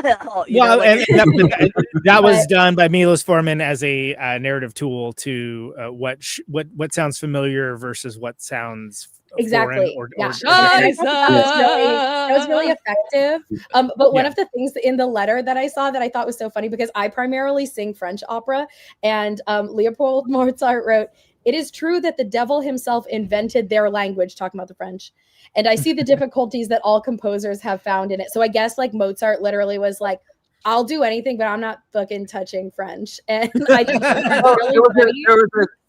was done by Milos Forman as a narrative tool to what sounds familiar versus what sounds exactly. Foreign that was really effective. But one of the things in the letter that I saw that I thought was so funny, because I primarily sing French opera, and Leopold Mozart wrote, "It is true that the devil himself invented their language," talking about the French, "and I see the difficulties that all composers have found in it." So I guess like Mozart literally was like, I'll do anything, but I'm not fucking touching French. And I just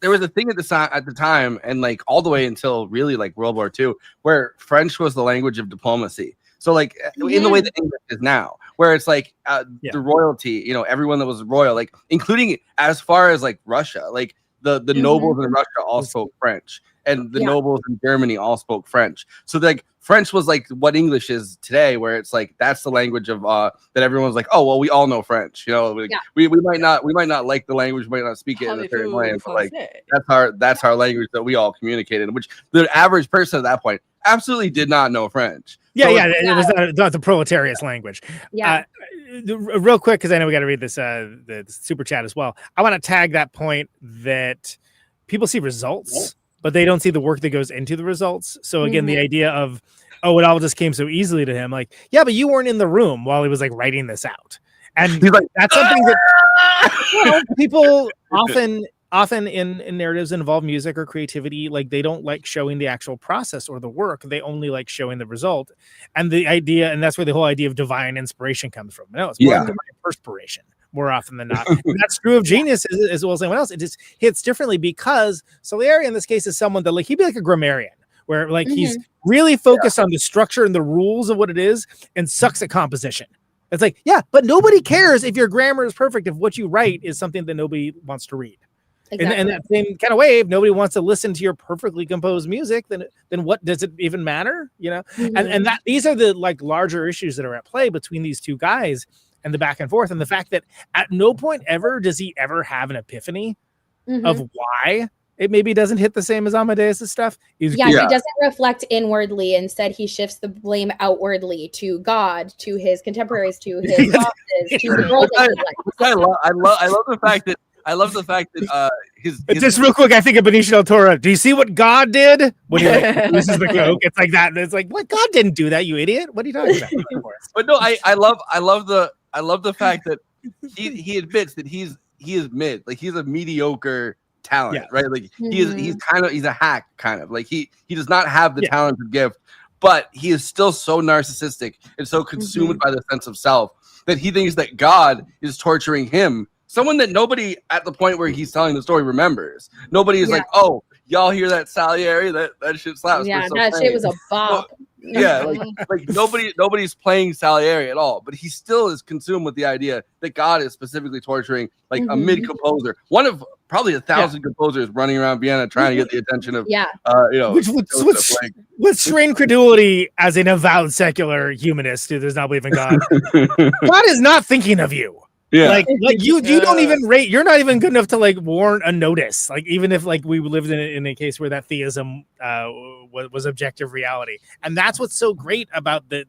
there was a thing at the time, and like all the way until really like World War II, where French was the language of diplomacy. So like in the way that English is now, where it's like the royalty, everyone that was royal, like including as far as like Russia, like the nobles in Russia all spoke French, and the nobles in Germany all spoke French. So like French was like what English is today, where it's like that's the language of that everyone's like, oh well, we all know French, we might not like the language, we might not speak it in a certain way, but like that's our language that we all communicated, which the average person at that point absolutely did not know French. It was not the proletariat's language. Real quick, because I know we got to read this the super chat as well. I want to tag that point that people see results, but they don't see the work that goes into the results. So again, the idea of, oh, it all just came so easily to him. Like, yeah, but you weren't in the room while he was like writing this out. And that's something that people often in narratives that involve music or creativity, like they don't like showing the actual process or the work. They only like showing the result. And the idea, and that's where the whole idea of divine inspiration comes from. No, it's more divine perspiration more often than not. And that's true of genius as well as anyone else. It just hits differently because Salieri in this case is someone that like he'd be like a grammarian, where like he's really focused on the structure and the rules of what it is and sucks at composition. It's like, but nobody cares if your grammar is perfect if what you write is something that nobody wants to read. Exactly. And that same kind of way, if nobody wants to listen to your perfectly composed music, then what does it even matter? And that these are the like larger issues that are at play between these two guys and the back and forth, and the fact that at no point ever does he ever have an epiphany of why it maybe doesn't hit the same as Amadeus' stuff. He doesn't reflect inwardly. Instead, he shifts the blame outwardly to God, to his contemporaries, to his bosses, to the world. I love the fact that his just real quick, I think of Benicio del Toro. Do you see what God did when he this is the coke? It's like that. It's like, what? God didn't do that, you idiot. What are you talking about? But no, I love the fact that he admits that he is mid, like he's a mediocre talent, right? Like he's a hack kind of, like he does not have the talented gift, but he is still so narcissistic and so consumed by the sense of self that he thinks that God is torturing him. Someone that nobody at the point where he's telling the story remembers. Nobody is like, oh, y'all hear that Salieri? That shit slaps. Yeah, that shit was a bop. Like nobody's playing Salieri at all, but he still is consumed with the idea that God is specifically torturing like a mid composer, one of probably 1,000 composers running around Vienna trying to get the attention of with strained credulity as an avowed secular humanist who does not believe in God. God is not thinking of you. Yeah. Like you don't even rate. You're not even good enough to like warrant a notice. Like even if like we lived in a case where that theism was objective reality, and that's what's so great about the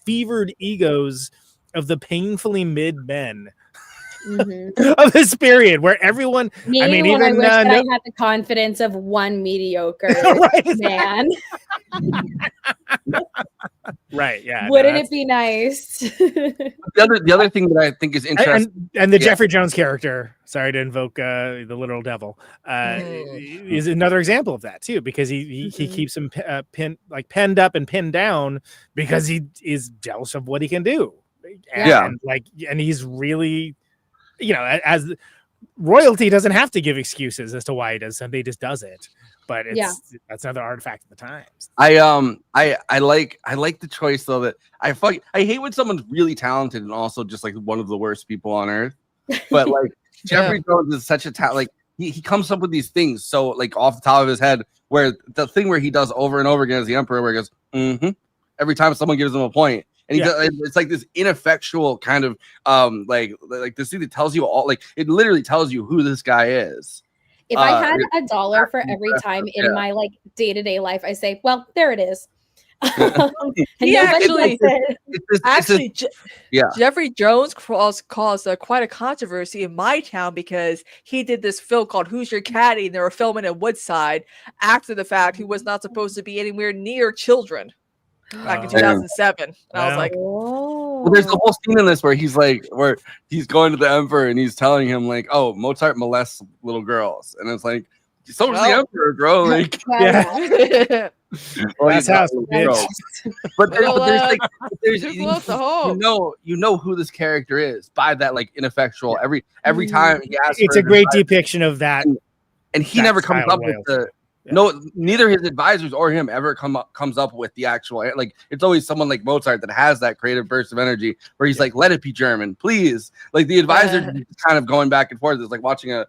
fevered egos of the painfully mid men of this period, where everyone. Me, I mean, when even I wish that I had the confidence of one mediocre man. Right? Yeah. Wouldn't it be nice? The other thing that I think is interesting, and the Jeffrey Jones character, sorry to invoke the literal devil, is another example of that too, because he keeps him penned up and pinned down because he is jealous of what he can do, and he's really, as royalty doesn't have to give excuses as to why he does something; he just does it. But that's another artifact of the times. I like the choice though, that I hate when someone's really talented and also just like one of the worst people on earth. But like Jeffrey Jones is such a talent. Like he comes up with these things so like off the top of his head, where the thing where he does over and over again as the Emperor, where he goes every time someone gives him a point. And it's like this ineffectual kind of like this thing that tells you all, like it literally tells you who this guy is. If I had $1 for every time in my like day-to-day life, I say, well, there it is. Jeffrey Jones caused quite a controversy in my town because he did this film called Who's Your Caddy? And they were filming in Woodside. After the fact, he was not supposed to be anywhere near children. Back in 2007. And I was like, well, there's the whole scene in this where he's going to the Emperor and he's telling him like, oh, Mozart molests little girls, and it's like, so does the Emperor, bro. Like, That's house, bitch. But there's you know who this character is by that like ineffectual every time he asks. It's a great depiction of that, and he never comes up with the. No, neither his advisors or him ever comes up with the actual, like it's always someone like Mozart that has that creative burst of energy where he's like, let it be German, please. Like the advisor kind of going back and forth. It's like watching a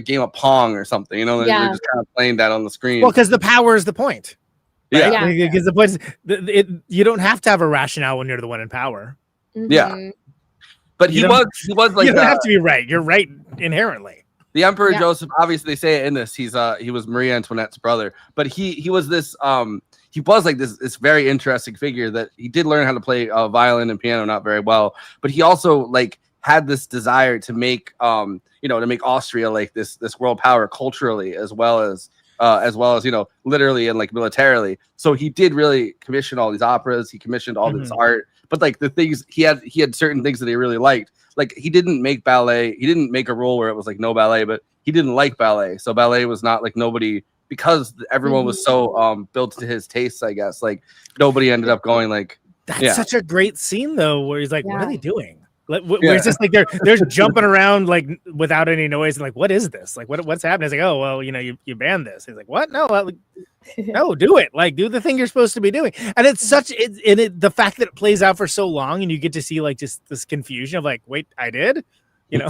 game of Pong or something, they're just kind of playing that on the screen. Well, because the power is the point. Right? Yeah. Because the point is, you don't have to have a rationale when you're the one in power. Yeah. But he was like, you don't have to be right. You're right inherently. The Emperor Joseph, obviously they say it in this, he was Marie Antoinette's brother, but he was this he was like this very interesting figure that he did learn how to play violin and piano not very well, but he also like had this desire to make to make Austria like this world power culturally as well as literally and like militarily. So he did really commission all these operas, he commissioned all this art, but like the things he had certain things that he really liked. Like he didn't make ballet. He didn't make a rule where it was like no ballet, but he didn't like ballet. So ballet was not like nobody, because everyone was so built to his tastes, I guess. Like nobody ended up going like. That's such a great scene though, where he's like, "What are they doing?" Where it's just like they're jumping around like without any noise, and like, what is this? Like what's happening? It's like, oh well, you banned this. He's like, what? No, no, do it. Like do the thing you're supposed to be doing. And it's the fact that it plays out for so long, and you get to see like just this confusion of like, wait, I did. Yeah.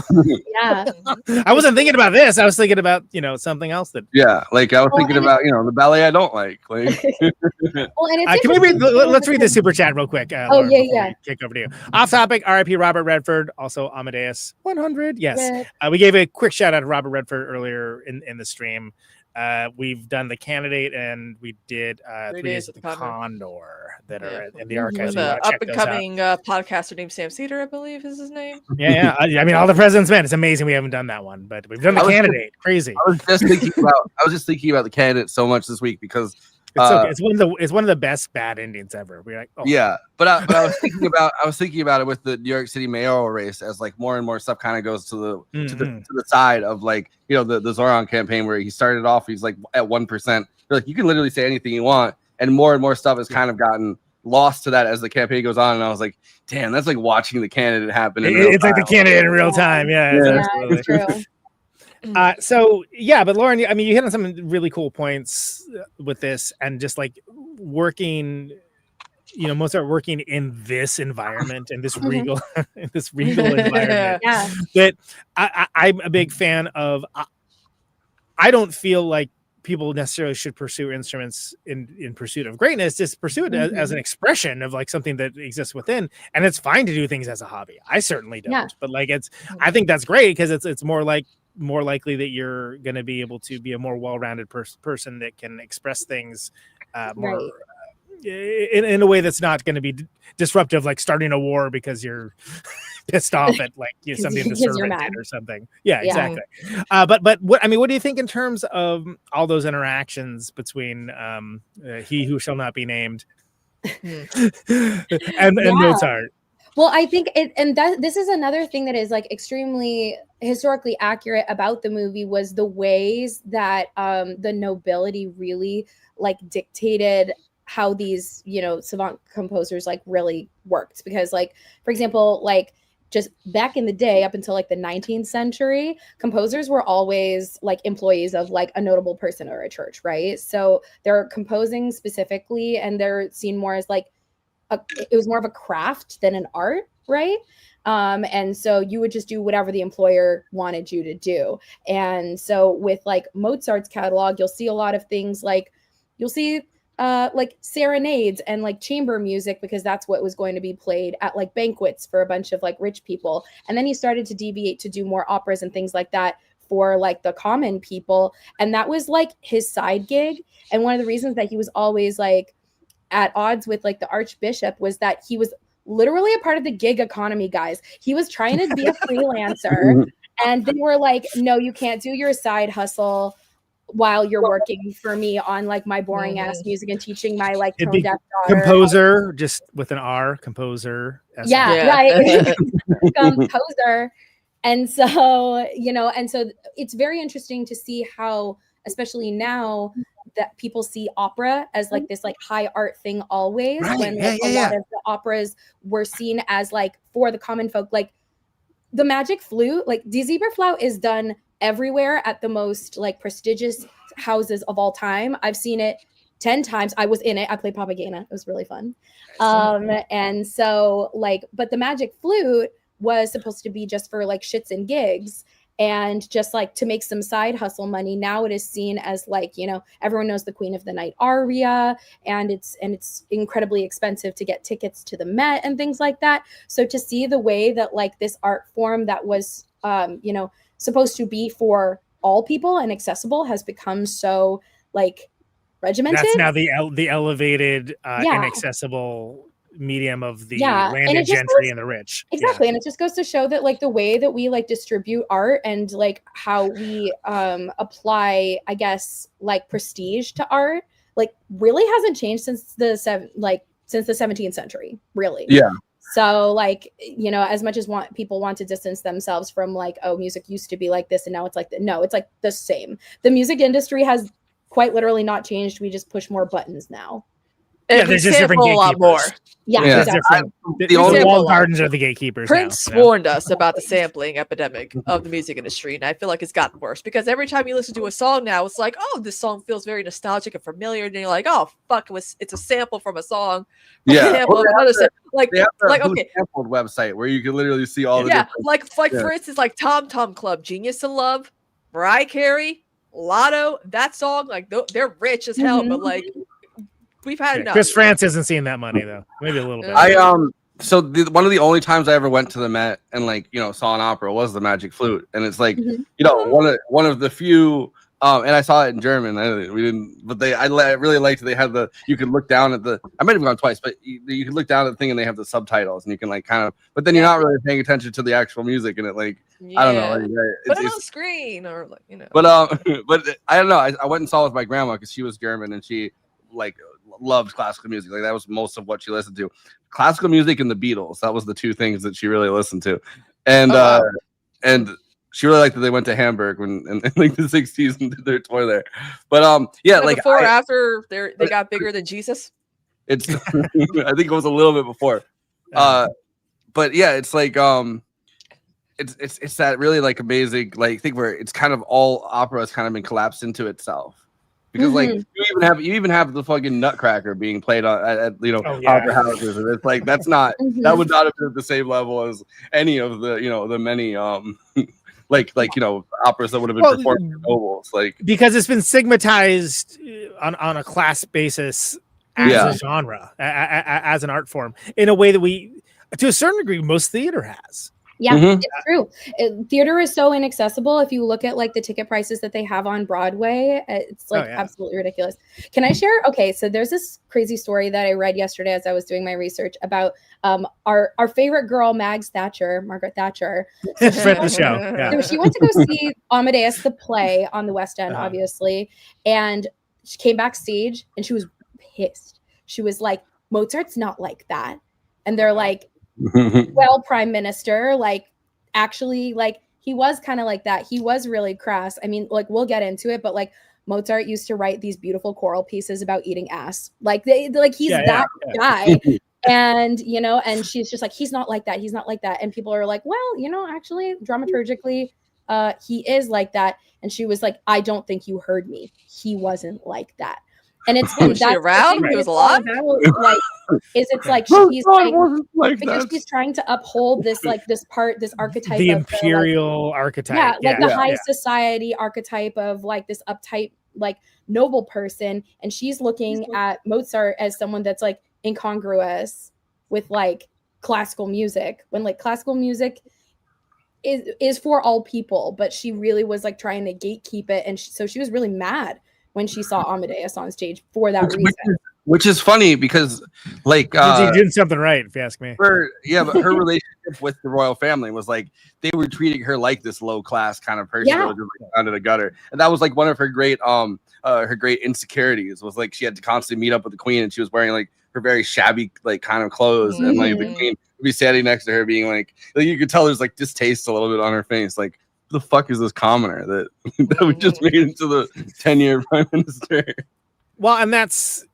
I wasn't thinking about this. I was thinking about something else that. Yeah, like I was thinking about the ballet I don't like. Like, can we read? Let's read the super chat real quick. Laura, kick over to you. Off topic. R.I.P. Robert Redford. Also Amadeus 100. Yes. We gave a quick shout out to Robert Redford earlier in the stream. We've done The Candidate, and we did 3 Days at the Condor that are in the archives. The up-and-coming podcaster named Sam Cedar, I believe is his name. Yeah. I mean, All the President's Men. It's amazing we haven't done that one, but we've done The Candidate. Crazy. I was just thinking about The Candidate so much this week because it's one of the best bad endings ever. We're like, but I was thinking about it with the New York City mayoral race as like more and more stuff kind of goes to the side of like the Zoran campaign where he started off, he's like at 1%. Like you can literally say anything you want, and more stuff has kind of gotten lost to that as the campaign goes on. And I was like, damn, that's like watching The Candidate happen. It's like The Candidate in real time. Yeah, it's true. But Lauren, I mean, you hit on some really cool points with this, and just like working, Mozart working in this environment and this regal, environment. That I'm a big fan of. I don't feel like people necessarily should pursue instruments in pursuit of greatness. Just pursue it as an expression of like something that exists within, and it's fine to do things as a hobby. I certainly don't, but like I think that's great because it's more likely that you're going to be able to be a more well-rounded person that can express things more in a way that's not going to be disruptive, like starting a war because you're pissed off at like something the servant did or something. Yeah, exactly. But what do you think in terms of all those interactions between he who shall not be named and Mozart? Well, I think this is another thing that is like extremely historically accurate about the movie was the ways that the nobility really like dictated how these, savant composers like really worked. Because like, for example, like just back in the day, up until like the 19th century, composers were always like employees of like a notable person or a church, right? So they're composing specifically and they're seen more as like, it was more of a craft than an art, right? And so you would just do whatever the employer wanted you to do. And so with like Mozart's catalog, you'll see a lot of things like you'll see like serenades and like chamber music because that's what was going to be played at like banquets for a bunch of like rich people. And then he started to deviate to do more operas and things like that for like the common people. And that was like his side gig. And one of the reasons that he was always like at odds with like the archbishop was that he was literally a part of the gig economy, guys. He was trying to be a freelancer and they were like, no, you can't do your side hustle while you're working for me on like my boring ass music and teaching my like tone deaf daughter. Composer, just with an R, composer. Right. Composer. And so, and so it's very interesting to see how, especially now, that people see opera as like this like high art thing always, when like, a lot of the operas were seen as like for the common folk. Like the Magic Flute, like Die Zauberflöte is done everywhere at the most like prestigious houses of all time. I've seen it 10 times. I was in it. I played Papagena. It was really fun. And so like, but the Magic Flute was supposed to be just for like shits and gigs and just like to make some side hustle money. Now it is seen as like, everyone knows the Queen of the Night aria, and it's incredibly expensive to get tickets to the Met and things like that. So to see the way that like this art form that was, supposed to be for all people and accessible has become so like regimented. That's now the elevated, inaccessible medium of the landed gentry and the rich. Exactly. And it just goes to show that like the way that we like distribute art and like how we apply, I guess, like prestige to art, like really hasn't changed since the 17th century, really. Yeah. So like, as much as people want to distance themselves from like, oh, music used to be like this and now it's like, no, it's like the same. The music industry has quite literally not changed. We just push more buttons now. And there's just different gatekeepers. A lot more. Yeah, exactly. The only walled gardens are the gatekeepers. Prince warned us about the sampling epidemic of the music industry, and I feel like it's gotten worse because every time you listen to a song now, it's like, oh, this song feels very nostalgic and familiar, and you're like, oh, fuck, it's a sample from a song. Like okay, sampled website where you can literally see all the for instance, like Tom Tom Club, Genius in Love, Mariah Carey, Lotto, that song, like they're rich as hell, but like. We've had enough. Chris France isn't seeing that money though. Maybe a little bit. So one of the only times I ever went to the Met and like saw an opera was the Magic Flute, and it's like one of the few. And I saw it in German. We didn't, but I really liked it. They had you could look down at I might have gone twice, but you could look down at the thing and they have the subtitles, and you can like kind of. But then you're not really paying attention to the actual music, and it like I don't know. Put it on screen or like But I don't know. I went and saw it with my grandma because she was German and she like loved classical music. Like that was most of what she listened to. Classical music and the Beatles. That was the two things that she really listened to. And and she really liked that they went to Hamburg in like the 60s and did their tour there. But like before or after they got bigger than Jesus. It's I think it was a little bit before. But yeah, it's like it's that really like amazing like thing where it's kind of all opera has kind of been collapsed into itself. Because like you even have the fucking Nutcracker being played at opera houses, and it's like that's not that would not have been at the same level as any of the the many like operas that would have been performed for nobles, like because it's been stigmatized on a class basis as a genre, as an art form, in a way that to a certain degree, most theater has. Yeah, it's true. Theater is so inaccessible. If you look at like the ticket prices that they have on Broadway, it's like absolutely ridiculous. Can I share? Okay, so there's this crazy story that I read yesterday as I was doing my research about our favorite girl, Margaret Thatcher. Friend of the show. Yeah. So she went to go see Amadeus the play on the West End, obviously, and she came backstage and she was pissed. She was like, Mozart's not like that, and they're like, well, Prime Minister, like actually, like he was kind of like that. He was really crass. I mean, like we'll get into it, but like Mozart used to write these beautiful choral pieces about eating ass. Like he's that guy. And and she's just like, he's not like that. He's not like that. And people are like, well, actually, dramaturgically, he is like that. And she was like, I don't think you heard me. He wasn't like that. And it's been she around. He was alive. It's like she's because she's trying to uphold this this archetype, the of imperial archetype. Yeah, the high society archetype of like this uptight, like noble person, and she's looking at Mozart as someone that's like incongruous with like classical music, when like classical music is for all people, but she really was like trying to gatekeep it, and so she was really mad when she saw Amadeus on stage for that reason. Which is funny because, like, you did something right, if you ask me. But her relationship with the royal family was like they were treating her like this low class kind of person that was just, like, under the gutter, and that was like one of her great insecurities was like she had to constantly meet up with the queen, and she was wearing like her very shabby like kind of clothes, and like the queen would be standing next to her, being like you could tell there's like distaste a little bit on her face, like. The fuck is this commoner that we just made into the 10-year prime minister? Well, and that's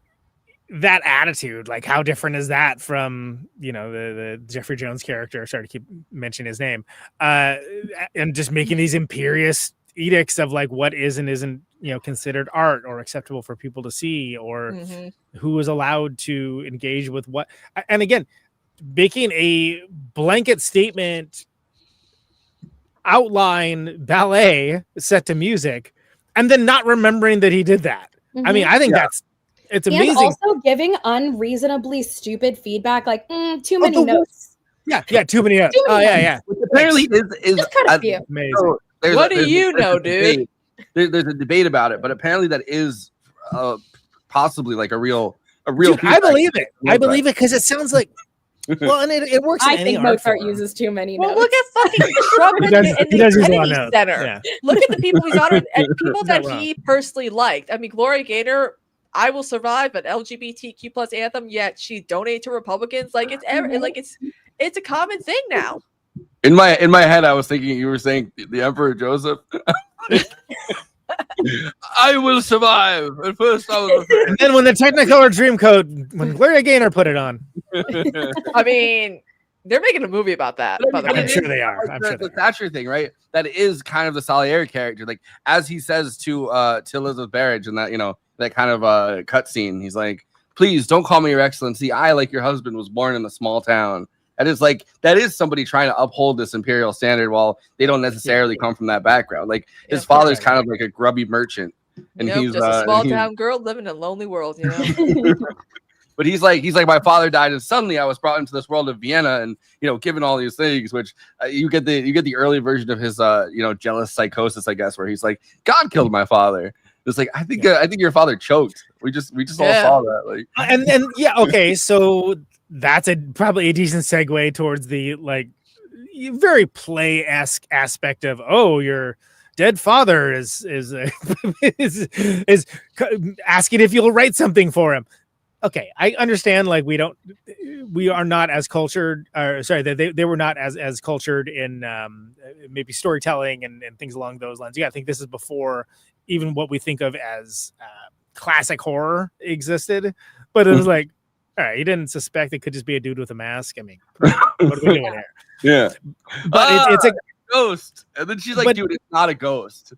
that attitude. Like, how different is that from the Jeffrey Jones character? Sorry to keep mentioning his name, and just making these imperious edicts of like what is and isn't considered art or acceptable for people to see, or who is allowed to engage with what. And again, making a blanket statement. Outline ballet set to music, and then not remembering that he did that. I mean, I think it's amazing. And also giving unreasonably stupid feedback, like too many notes. Yeah, too many notes. Which apparently is just cut a few. Amazing. So what do you know, dude? There's a debate about it, but apparently that is possibly like a real. Dude, I believe it. I believe it because it sounds like. Well, and it works. I think Mozart uses too many notes. Well, look at fucking Trump in the Kennedy Center. Yeah. Look at the people he's honored and people that he personally liked. I mean, Gloria Gaynor, I Will Survive, an LGBTQ plus anthem, yet she donated to Republicans. Like it's a common thing now. In my head, I was thinking you were saying the Emperor Joseph. I will survive. At first, I was afraid. And then when the Technicolor Dreamcoat, when Gloria Gaynor put it on. I mean, they're making a movie about that. By the way. I'm sure they are. The Thatcher thing, right? That is kind of the Salieri character. Like as he says to Elizabeth Barrage in that that kind of cut scene, he's like, "Please don't call me Your Excellency. I, like your husband, was born in a small town." And it's like that is somebody trying to uphold this imperial standard while they don't necessarily come from that background. Like his father's kind of like a grubby merchant, and he's just a small town girl living in a lonely world, But he's like my father died, and suddenly I was brought into this world of Vienna, and given all these things, which you get the early version of his jealous psychosis, I guess, where he's like, God killed my father. It's like I think your father choked. We just all saw that, like, and okay, so. That's probably a decent segue towards the like very play-esque aspect of your dead father is asking if you'll write something for him. Okay, I understand. Like we are not as cultured. They were not as cultured in maybe storytelling and things along those lines. Yeah, I think this is before even what we think of as classic horror existed. But it was like. All right, you didn't suspect it could just be a dude with a mask. I mean, what are we doing here? Yeah, but it's a ghost, and then she's like, "Dude, it's not a ghost."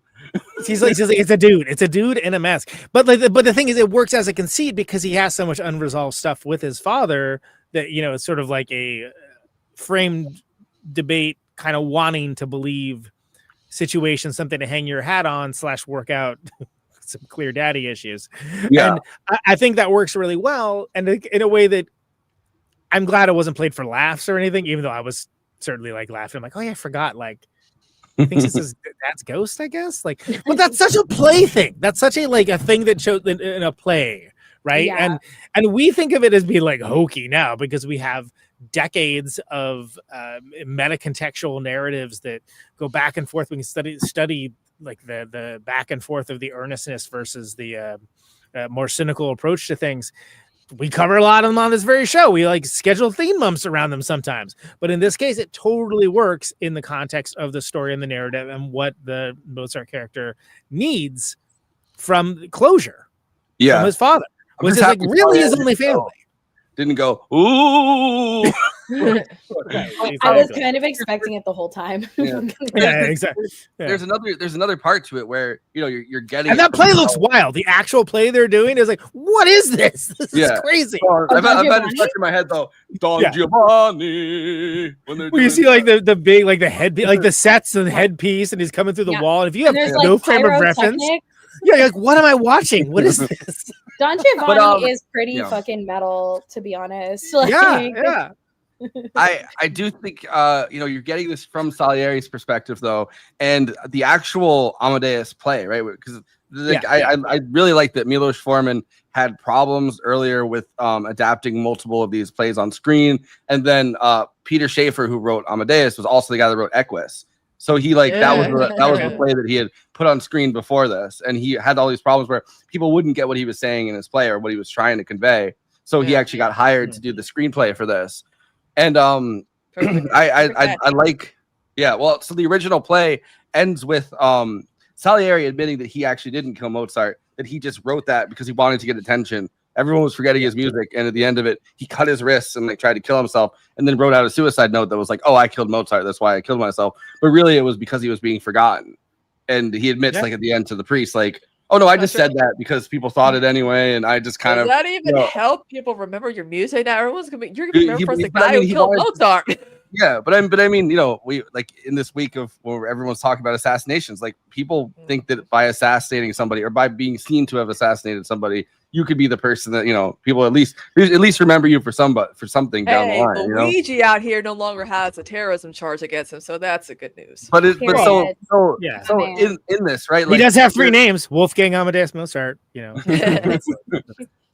She's like, it's a dude. It's a dude in a mask. But the thing is, it works as a conceit because he has so much unresolved stuff with his father that it's sort of like a framed debate, kind of wanting to believe situation, something to hang your hat on / work out some clear daddy issues. Yeah. And I think that works really well, and in a way that I'm glad it wasn't played for laughs or anything, even though I was certainly like laughing. I'm like, oh yeah, I forgot, like I think this is that's Ghost, I guess. Like, but that's such a play thing. That's such a like a thing that shows in a play, right? Yeah. And we think of it as being like hokey now because we have decades of meta contextual narratives that go back and forth. We can study like the back and forth of the earnestness versus the more cynical approach to things. We cover a lot of them on this very show. We like schedule theme months around them sometimes, but in this case, it totally works in the context of the story and the narrative and what the Mozart character needs from closure from his father, which is like really his only family. Didn't go, ooh. I was kind of expecting it the whole time. Yeah, exactly. Yeah. There's another part to it where you're getting, and that play looks wild. The actual play they're doing is like, what is this? This is crazy. I've had it stuck in my head though. Don Giovanni. When you see like the big like the head like the sets and the headpiece, and he's coming through the wall. And if you have no frame of reference, you're like, what am I watching? What is this? Don Giovanni is pretty fucking metal, to be honest. Like, yeah. I do think you're getting this from Salieri's perspective though, and the actual Amadeus play, right? Because I really like that Milos Forman had problems earlier with adapting multiple of these plays on screen, and then Peter Schaefer, who wrote Amadeus, was also the guy that wrote Equus. So he that was the play that he had put on screen before this, and he had all these problems where people wouldn't get what he was saying in his play or what he was trying to convey. So he actually got hired to do the screenplay for this. And I like, so the original play ends with Salieri admitting that he actually didn't kill Mozart, that he just wrote that because he wanted to get attention. Everyone was forgetting his music, and at the end of it, he cut his wrists and tried to kill himself, and then wrote out a suicide note that was like, "Oh, I killed Mozart. That's why I killed myself." But really, it was because he was being forgotten, and he admits at the end to the priest, like, "Oh no, I just said that because people thought it anyway, and I just kind of." Does that even help people remember your music? Now everyone's gonna be. You're gonna remember as the guy who killed Mozart. Yeah, but I mean, we like in this week of where everyone's talking about assassinations, like people think that by assassinating somebody or by being seen to have assassinated somebody, you could be the person that people at least remember you for something down the line. Luigi out here no longer has a terrorism charge against him, so that's a good news. But in this, right? He does have 3 names: Wolfgang, Amadeus, Mozart.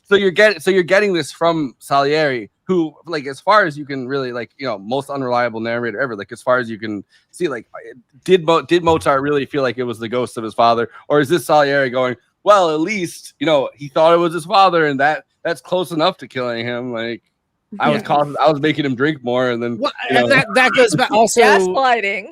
So you're getting this from Salieri, who, like, as far as you can really, like, most unreliable narrator ever. Like, as far as you can see, like, did Mozart really feel like it was the ghost of his father, or is this Salieri going, well, at least he thought it was his father, and that's close enough to killing him. Like, I was making him drink more, and then that goes back also gaslighting.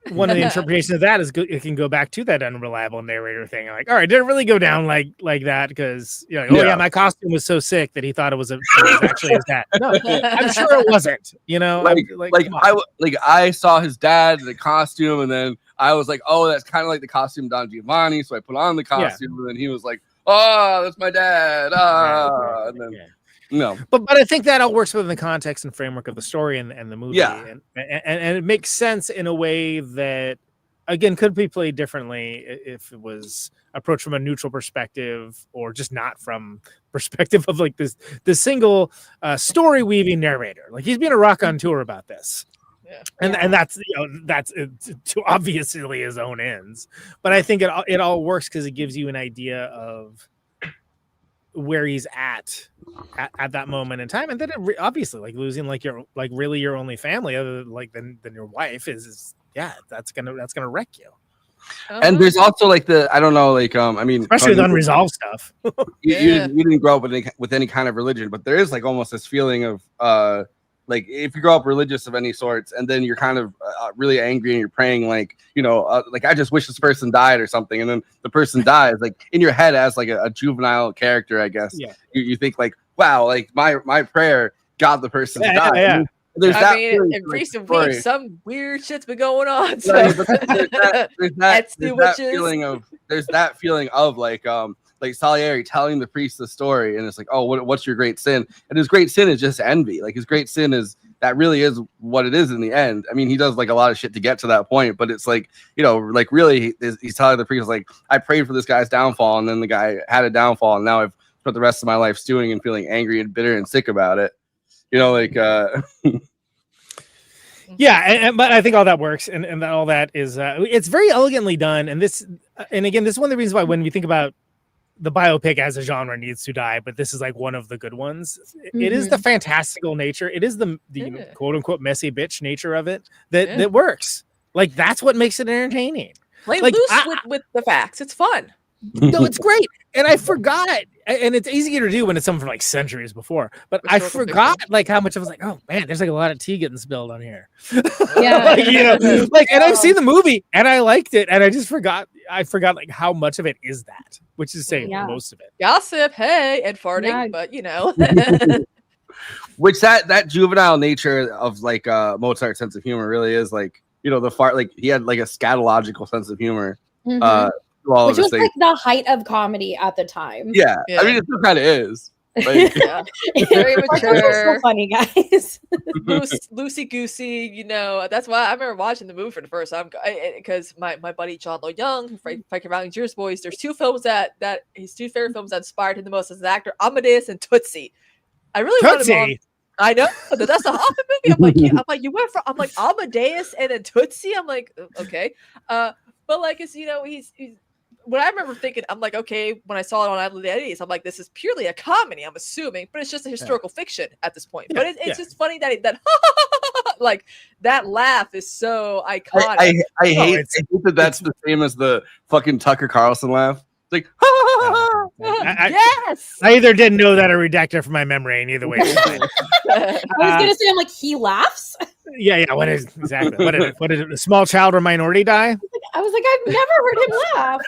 One of the interpretations of that is it can go back to that unreliable narrator thing. Like, all right, did it really go down like that? Because my costume was so sick that he thought it was actually his dad. No, I'm sure it wasn't. I saw his dad in the costume, and then I was like, oh, that's kind of like the costume Don Giovanni. So I put on the costume, and then he was like, oh, that's my dad. And then. No, but I think that all works within the context and framework of the story and the movie, and it makes sense in a way that, again, could be played differently if it was approached from a neutral perspective or just not from perspective of like this single story weaving narrator. Like, he's been a rock on tour about this. And that's to obviously his own ends, but I think it all works because it gives you an idea of where he's at that moment in time, and then obviously like losing really your only family other than your wife is that's gonna wreck you. And there's also like especially with unresolved stuff. you didn't grow up with any kind of religion, but there is like almost this feeling of like if you grow up religious of any sorts, and then you're kind of really angry and you're praying like I just wish this person died or something, and then the person dies, like in your head as like a juvenile character, I guess. Yeah. You think like, wow, like my prayer got the person to die. Yeah. There's in recent weeks, some weird shit's been going on. So. There's that feeling of like Salieri telling the priest the story, and it's like, oh, what's your great sin? And his great sin is just envy. Like, his great sin is that really is what it is in the end. I mean, he does like a lot of shit to get to that point, but it's like, you know, like really he's telling the priest like, I prayed for this guy's downfall, and then the guy had a downfall, and now I've spent the rest of my life stewing and feeling angry and bitter and sick about it. You know, like yeah, but I think all that works, and that all that is it's very elegantly done. And this, and again, this is one of the reasons why when we think about the biopic as a genre needs to die, but this is like one of the good ones. It is the fantastical nature. It is the quote unquote messy bitch nature of it that works. Like that's what makes it entertaining. Play like, loose with the facts. It's fun. No, it's great. And I forgot, and it's easier to do when it's something from like centuries before, but I forgot like how much I was like, oh man, there's like a lot of tea getting spilled on here. Yeah. Like, you know, like, and I've seen the movie and I liked it, and I just forgot like how much of it is that, which is saying most of it. Gossip, hey, and farting, but you know. Which that juvenile nature of like Mozart's sense of humor really is like, you know, the fart, like he had like a scatological sense of humor. Which was like the height of comedy at the time. Yeah. I mean, it still kind of is. Like, very mature. So funny, guys. Loosey goosey, you know. That's why I remember watching the movie for the first time, because my buddy John Lo Young, Frankie Valley Years Boys, there's two films that his two favorite films that inspired him the most as an actor: Amadeus and Tootsie. I really wanted him. I know that's the Hoffman movie. I'm like, you went from Amadeus and then Tootsie. I'm like, okay, but like it's, you know, he's what I remember thinking, I'm like, okay, when I saw it on Island of the 80s, I'm like, this is purely a comedy, I'm assuming, but it's just a historical fiction at this point. But it's just funny that like that laugh is so iconic. I hate that that's the same as the fucking Tucker Carlson laugh. It's like, yes. I either didn't know that or redacted it from my memory, and either way. I was gonna say, I'm like, he laughs. Yeah. What is exactly? What is it? A small child or minority die? I was like, I've never heard him laugh.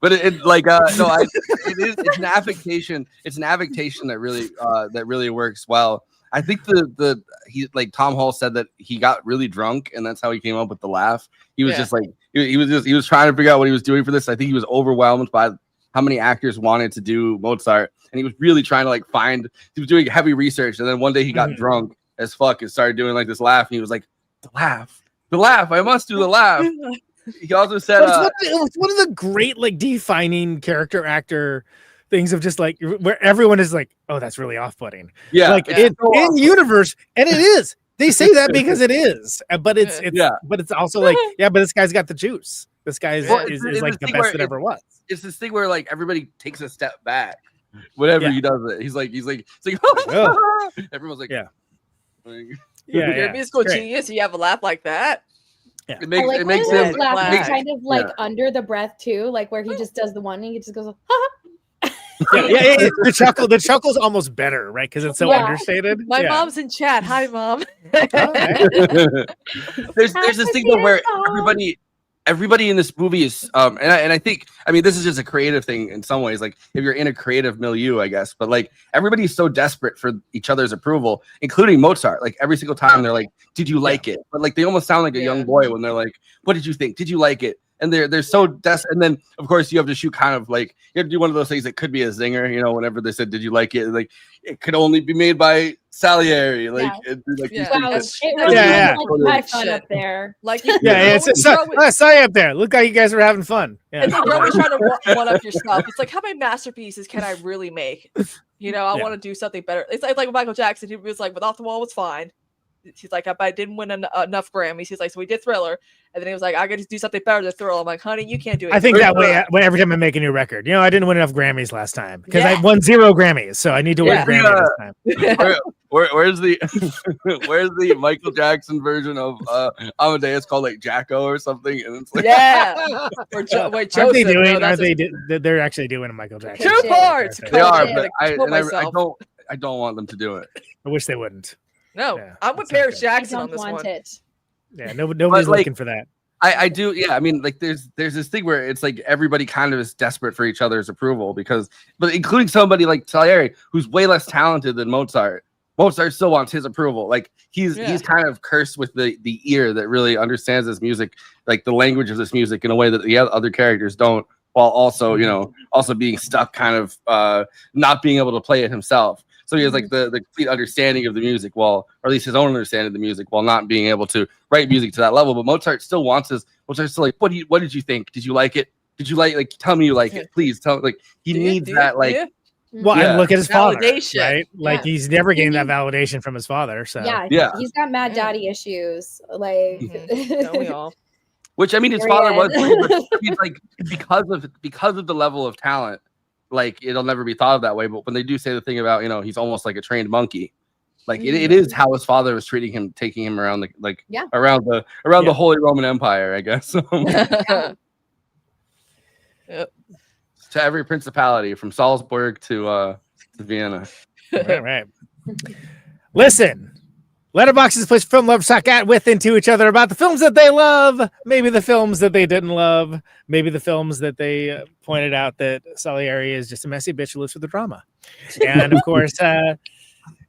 But it's an affectation. It's an affectation that really works well. I think he like Tom Hulce said that he got really drunk, and that's how he came up with the laugh. He was just like he was trying to figure out what he was doing for this. I think he was overwhelmed by how many actors wanted to do Mozart, and he was really trying to like he was doing heavy research, and then one day he got drunk as fuck and started doing like this laugh, and he was like, the laugh, I must do the laugh. He also said it's one of the great like defining character actor things of just like where everyone is like, oh, that's really off-putting. Yeah, like it's in universe, and it is. They say that because it is, but it's also like, but this guy's got the juice. This guy is like the best that ever was. It's this thing where like everybody takes a step back whenever he does it. He's like everyone's like, You're a musical genius. You have a laugh like that. Yeah, it makes him kind of like under the breath too, like where he just does the one and he just goes, The chuckle's almost better, right? Because it's so understated. My mom's in chat. Hi, mom. There's this thing though where everybody in this movie is and I think, I mean, this is just a creative thing in some ways, like if you're in a creative milieu, I guess, but like everybody's so desperate for each other's approval, including Mozart. Like every single time they're like, did you like it? But like they almost sound like a young boy when they're like, what did you think? Did you like it? And they're so desperate. And then of course you have to shoot kind of like, you have to do one of those things that could be a zinger, you know, whenever they said, did you like it? Like it could only be made by Salieri. Like, my fun up there. Like, sorry up there. Look how you guys are having fun. Yeah. And you're always trying to one up yourself. It's like, how many masterpieces can I really make? You know, I want to do something better. It's like Michael Jackson. He was like, "With Off the Wall was fine." He's like, I didn't win enough Grammys. He's like, so we did Thriller, and then he was like, I got to do something better than Thriller. I'm like, honey, you can't do it. I think that way every time I make a new record. You know, I didn't win enough Grammys last time because I won 0 Grammys, so I need to win a Grammy this time. Where's the Michael Jackson version of Amadeus called like Jacko or something? And it's like, or Joseph. Aren't they doing? They're actually doing a Michael Jackson. 2 parts. They are, but I don't want them to do it. I wish they wouldn't. No, I'm with Paris Jackson on this one. Yeah, nobody's looking for that. I do. Yeah, I mean, like there's this thing where it's like everybody kind of is desperate for each other's approval but including somebody like Salieri, who's way less talented than Mozart. Mozart still wants his approval. Like he's kind of cursed with the ear that really understands this music, like the language of this music in a way that the other characters don't, while also, you know, also being stuck kind of not being able to play it himself. So he has like the complete understanding of the music, or at least his own understanding of the music, while not being able to write music to that level. But Mozart still wants his. Mozart's still like, what did you think? Did you like it? Did you like tell me you like it? Please tell. Like he needs that. Like, well, and look at his validation, father, right? Like he's never getting that validation from his father. So he's got mad daddy issues. Like, don't we all? Which I mean, his father was he's like because of the level of talent, like it'll never be thought of that way. But when they do say the thing about he's almost like a trained monkey, like it is how his father was treating him, taking him around around the Holy Roman Empire, I guess. Yep. To every principality from Salzburg to Vienna. Right. Listen. Letterboxd is a place for film lovers talk with and to each other about the films that they love, maybe the films that they didn't love, maybe the films that they pointed out that Salieri is just a messy bitch who lives for the drama. And of course,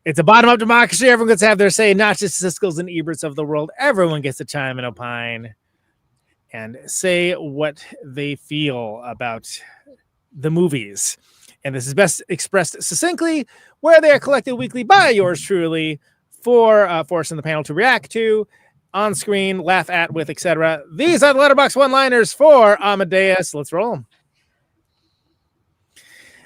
it's a bottom-up democracy. Everyone gets to have their say, not just Siskel's and Eberts of the world. Everyone gets to chime and opine and say what they feel about the movies. And this is best expressed succinctly where they are collected weekly by yours truly, for Forrest and the panel to react to, on screen, laugh at, with, etc. These are the Letterboxd one-liners for Amadeus. Let's roll them.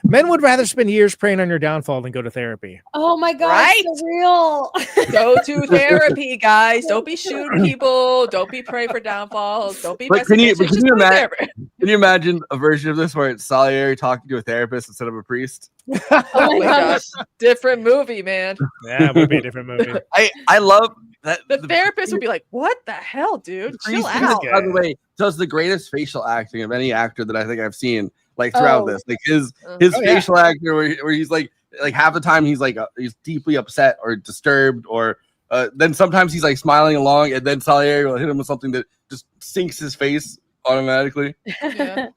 Men would rather spend years preying on your downfall than go to therapy. Oh my God, Right? so real. Go to therapy, guys. Don't be shooting people. Don't be praying for downfalls. Don't be But can you imagine a version of this where it's Salieri talking to a therapist instead of a priest? Oh my gosh. Different movie, man. Yeah, it would be a different movie. I love that. The therapist would be like, what the hell, dude? Chill Priest, out. by the way, does the greatest facial acting of any actor that I think I've seen. Like throughout this, like his facial actor, where he's like half the time he's like he's deeply upset or disturbed, or then sometimes he's like smiling along, and then Salieri will hit him with something that just sinks his face automatically. Yeah.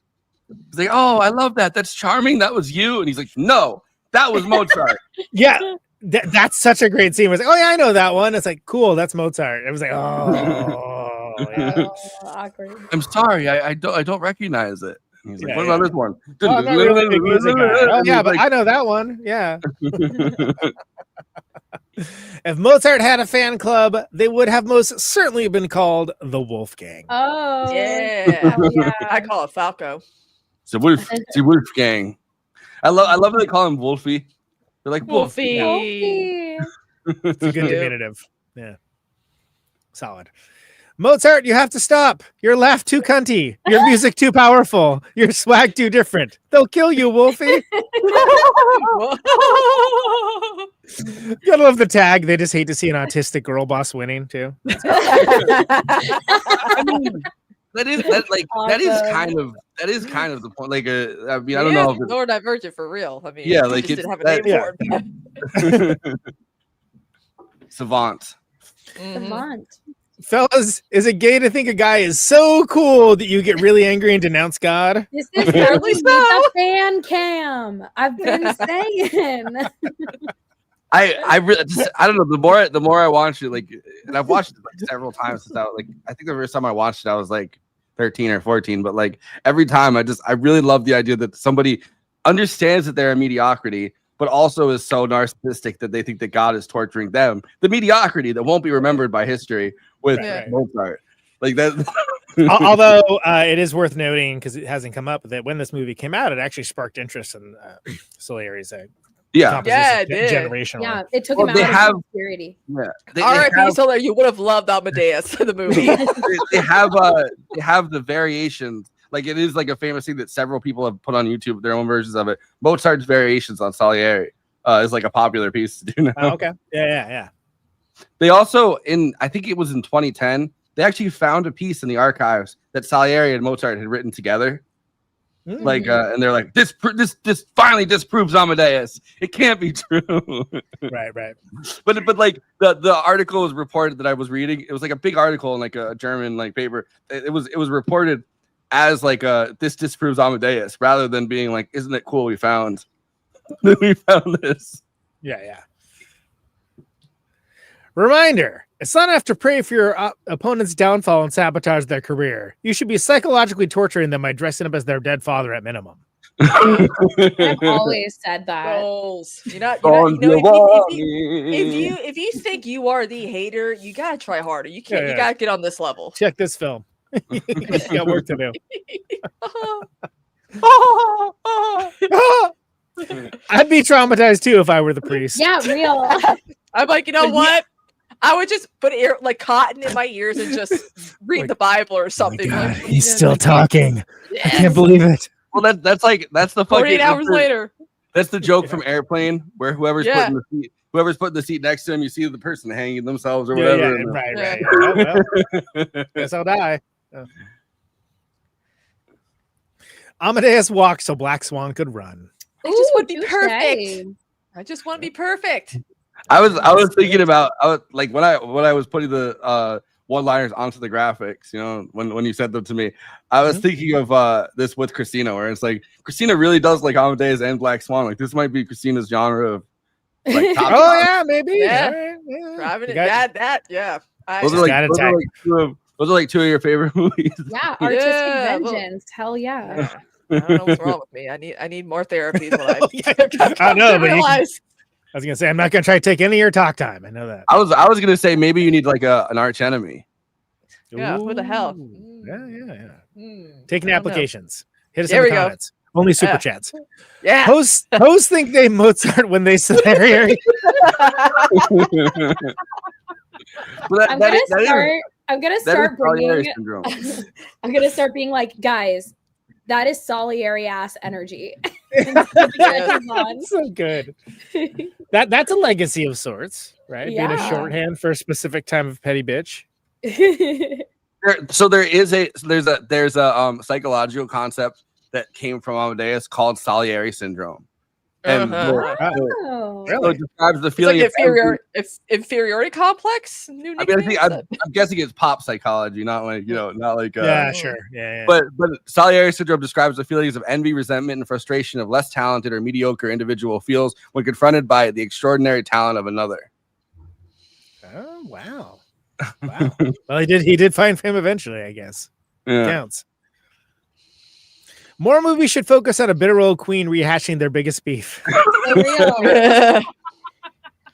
He's like, "Oh, I love that. That's charming. That was you." And he's like, "No, that was Mozart." Yeah, that's such a great scene. It was like, "Oh yeah, I know that one." It's like, "Cool, that's Mozart." It was like, "Oh, yeah. Awkward." I'm sorry, I don't recognize it. He's like, what about this one? Oh, I'm not really a big music guy. Oh, yeah, but I know that one. Yeah. If Mozart had a fan club, they would have most certainly been called the Wolfgang. Oh, Yeah. yeah. I call it Falco. It's the Wolfgang. I love that they call him Wolfie. They're like Wolfie. Wolfie. It's a good diminutive. Yeah. Solid. Mozart, you have to stop. Your laugh too cunty. Your music too powerful. Your swag too different. They'll kill you, Wolfie. Gotta love the tag. They just hate to see an autistic girl boss winning too. I mean, that is kind of the point. Like, I mean, I don't know. If Neurodivergent for real. I mean, yeah, like just it's didn't have a name for it. Savant. Savant. Fellas, is it gay to think a guy is so cool that you get really angry and denounce God? This is the fan cam. I've been saying. I really just, I don't know. The more I watch it, like, and I've watched it like several times since I think the first time I watched it I was like 13 or 14, but like every time I really love the idea that somebody understands that they're a mediocrity, but also is so narcissistic that they think that God is torturing them. The mediocrity that won't be remembered by history with Mozart. Like that. Although it is worth noting, because it hasn't come up, that when this movie came out, it actually sparked interest in Salieri's generational. Yeah, it took him out of obscurity. Yeah, R.I.P. Salieri, you would have loved Amadeus in the movie. they have the variations. Like, it is like a famous thing that several people have put on YouTube, their own versions of it. Mozart's variations on Salieri is like a popular piece to do now. Oh, okay. Yeah. They also, I think it was in 2010, they actually found a piece in the archives that Salieri and Mozart had written together. Like, and they're like, this finally disproves Amadeus. It can't be true. Right. But like the article was reported that I was reading. It was like a big article in like a German like paper. It was reported as like this disproves Amadeus, rather than being like, isn't it cool we found this? Yeah. Reminder: it's not enough to pray for your opponent's downfall and sabotage their career. You should be psychologically torturing them by dressing up as their dead father at minimum. I've always said that. Goals. You're not, Don't you know, you want if you think you are the hater, you gotta try harder. You can't. Yeah. You gotta get on this level. Check this film. You got work to do. I'd be traumatized too if I were the priest. Yeah, real. I'm like, you know what? I would just put like cotton in my ears and just read the Bible or something. God, like, he's still talking. Yes. I can't believe it. Well, that's the 48 fucking hours later. That's the joke from Airplane, where whoever's Yeah. putting the seat next to him, you see the person hanging themselves or Yeah, whatever. right. Oh, well. Guess I'll die. Amadeus walked so Black Swan could run. I just want to be touche. perfect. I just want to be perfect. I was thinking about like when I was putting the one-liners onto the graphics, you know, when you sent them to me, I was thinking of this with Kristina, where it's like Kristina really does like Amadeus and Black Swan. Like this might be Kristina's genre of like top. Oh yeah, maybe. Yeah. All right, yeah. Driving You it, got- that, yeah. Those are like two of your favorite movies. Yeah, artistic Yeah, well- vengeance. Hell yeah. I don't know what's wrong with me. I need more therapy. Is what I I know, but you can- realize. I was gonna say I'm not gonna try to take any of your talk time. I know that. I was gonna say maybe you need like an arch enemy. Yeah, who the hell? Ooh, Yeah. Hmm, Taking I don't know. applications. Hit us There in we the go. comments. Only super Yeah. chats. Yeah. Hosts think they Mozart when they Salieri. I'm gonna start bringing. I'm gonna start being like, guys, that is Salieri ass energy. So good. That's a legacy of sorts, right? Being a Yeah. shorthand for a specific time of petty bitch. So there's a psychological concept that came from Amadeus called Salieri syndrome. And Oh. so it describes the It's feeling like of inferiority complex. New nicknames? I'm guessing it's pop psychology, not like Yeah, sure. Yeah. But Salieri syndrome describes the feelings of envy, resentment, and frustration of less talented or mediocre individual feels when confronted by the extraordinary talent of another. Oh wow. Wow. Well, he did find fame eventually, I guess. Yeah. Counts. More movies should focus on a bitter old queen rehashing their biggest beef. For real.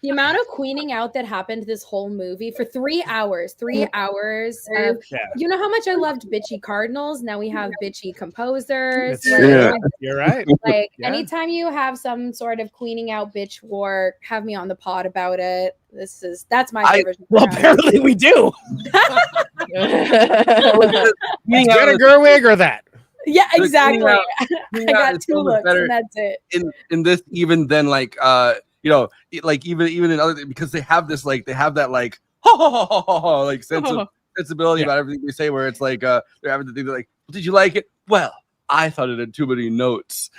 The amount of queening out that happened this whole movie for 3 hours. 3 hours of, you know how much I loved bitchy cardinals. Now we have bitchy composers. You're right. Like Yeah. anytime you have some sort of queening out bitch war, have me on the pod about it. That's my favorite. Well, apparently we do. Greta Gerwig or that. Yeah, exactly. I Queening got out is 2 so much looks better and that's it. in this even than like even in other, because they have that like like sensibility about everything they say, where it's like they're having to think like, well, did you like it? Well, I thought it had too many notes.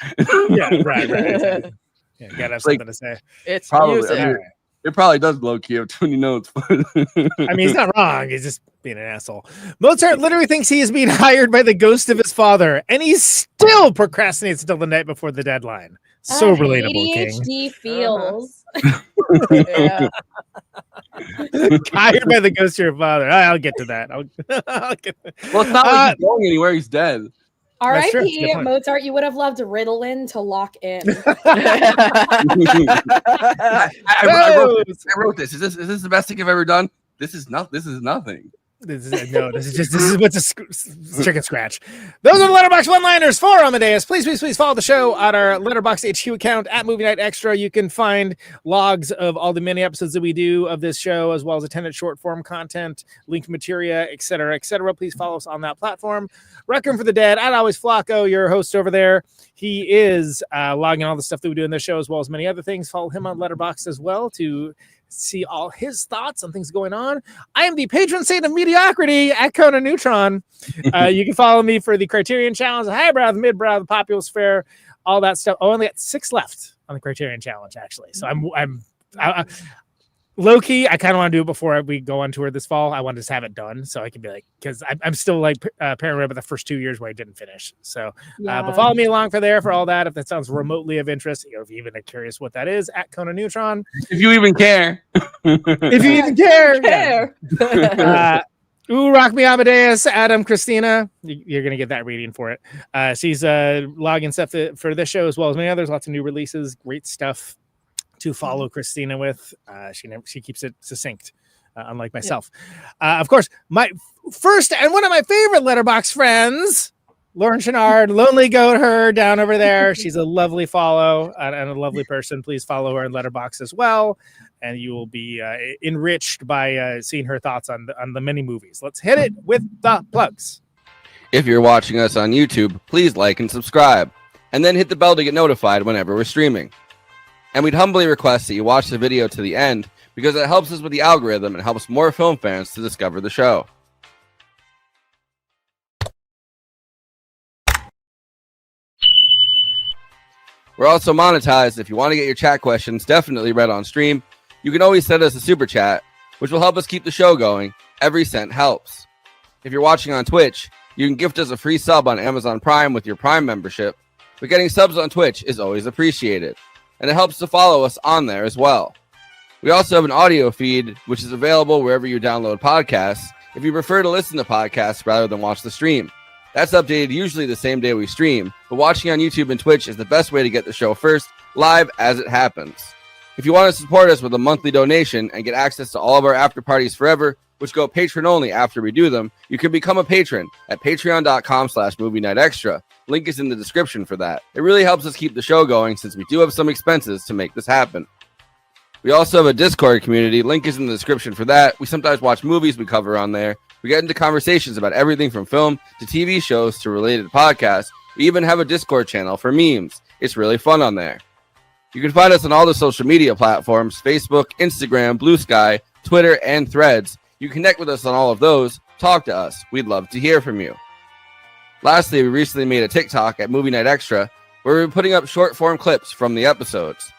Yeah, right. Yeah, gotta have something to say. It's Probably. music. I mean, it probably does low key have too many notes. I mean, he's not wrong. He's just being an asshole. Mozart literally thinks he is being hired by the ghost of his father, and he still procrastinates until the night before the deadline. So relatable, King. ADHD feels. Yeah. Hired by the ghost of your father. I'll get to that. I'll get Well, it's not like he's going anywhere. He's dead. That's true. R.I.P. Good point. Mozart, you would have loved Ritalin to lock in. I wrote this. Is this the best thing I've ever done? This is nothing. This is what's a chicken scratch. Those are the Letterboxd one-liners for Amadeus. Please follow the show on our Letterboxd HQ account at Movie Night Extra. You can find logs of all the many episodes that we do of this show, as well as attendant short form content, linked materia, etc. Please follow us on that platform. Requiem for the Dead, at Always Flacco, your host over there. He is logging all the stuff that we do in this show, as well as many other things. Follow him on Letterboxd as well to see all his thoughts on things going on. I am the patron saint of mediocrity at Conan Neutron. You can follow me for the Criterion Challenge, the highbrow, the midbrow, the populous fair, all that stuff. Oh, I only got 6 left on the Criterion Challenge, actually. So I'm low key. I kind of want to do it before we go on tour this fall. I want to just have it done so I can be like, because I'm still like paranoid about the first 2 years where I didn't finish. So, but follow me along for all that. If that sounds remotely of interest, or if you even are curious what that is, at Conan Neutron. If you even care. If you even care. Ooh, rock me Amadeus, Adam, Kristina. You're going to get that reading for it. She's logging stuff for this show as well as many others. Lots of new releases. Great stuff to follow Kristina with. She keeps it succinct, unlike myself. Of course, my first and one of my favorite Letterboxd friends, Lauren Chouinard, Lonely Goat Her down over there. She's a lovely follow and a lovely person. Please follow her in Letterboxd as well, and you will be enriched by seeing her thoughts on the many movies. Let's hit it with the plugs. If you're watching us on YouTube, please like and subscribe, and then hit the bell to get notified whenever we're streaming. And we'd humbly request that you watch the video to the end because it helps us with the algorithm and helps more film fans to discover the show. We're also monetized. If you want to get your chat questions definitely read on stream, you can always send us a super chat, which will help us keep the show going. Every cent helps. If you're watching on Twitch, you can gift us a free sub on Amazon Prime with your Prime membership, but getting subs on Twitch is always appreciated, and it helps to follow us on there as well. We also have an audio feed, which is available wherever you download podcasts, if you prefer to listen to podcasts rather than watch the stream. That's updated usually the same day we stream, but watching on YouTube and Twitch is the best way to get the show first, live as it happens. If you want to support us with a monthly donation and get access to all of our after parties forever, which go patron only after we do them, you can become a patron at patreon.com/movie night extra. Link is in the description for that. It really helps us keep the show going since we do have some expenses to make this happen. We also have a Discord community. Link is in the description for that. We sometimes watch movies we cover on there. We get into conversations about everything from film to TV shows to related podcasts. We even have a Discord channel for memes. It's really fun on there. You can find us on all the social media platforms: Facebook, Instagram, Blue Sky, Twitter, and Threads. You connect with us on all of those. Talk to us. We'd love to hear from you. Lastly, we recently made a TikTok at Movie Night Extra where we're putting up short form clips from the episodes.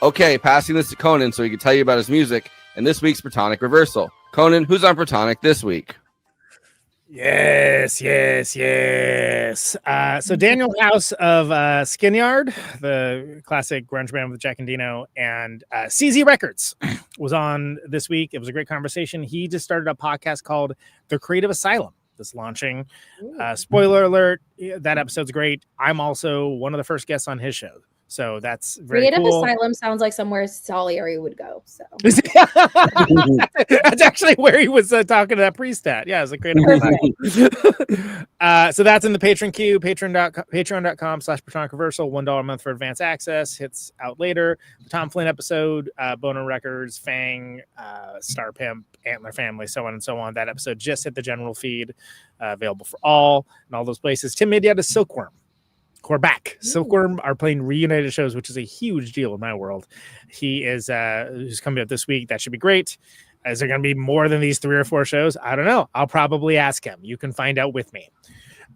Okay, passing this to Conan so he can tell you about his music and this week's Protonic Reversal. Conan, who's on Protonic this week? Yes. So Daniel House of Skinyard, the classic grunge band with Jack and Dino, and CZ Records was on this week. It was a great conversation. He just started a podcast called The Creative Asylum that's launching. Spoiler alert, that episode's great. I'm also one of the first guests on his show. So that's very Creative cool. Asylum sounds like somewhere Salieri would go. So that's actually where he was talking to that priest at. Yeah, it's a Creative Asylum. So that's in the patron queue, patreon.com/Protonic Reversal, $1 a month for advance access. Hits out later. The Tom Flynn episode, Boner Records, Fang, Star Pimp, Antler Family, so on and so on. That episode just hit the general feed, available for all and all those places. Tim Mediata's Silkworm. We're back. Silkworm are playing reunited shows, which is a huge deal in my world. He is who's coming up this week. That should be great. Is there going to be more than these 3 or 4 shows? I don't know. I'll probably ask him. You can find out with me.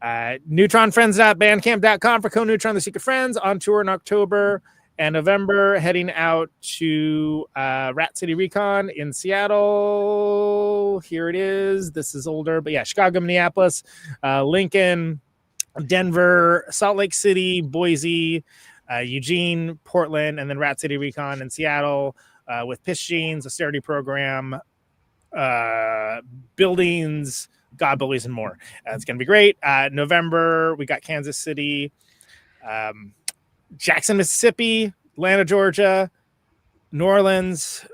Neutronfriends.bandcamp.com for Co-Neutron The Secret Friends on tour in October and November, heading out to Rat City Recon in Seattle. Here it is. This is older, but yeah, Chicago, Minneapolis, Lincoln, Denver, Salt Lake City, Boise, Eugene, Portland, and then Rat City Recon in Seattle with Piss Jeans, Austerity Program, Buildings, God Bullies, and more. It's going to be great. November, we got Kansas City, Jackson, Mississippi, Atlanta, Georgia, New Orleans,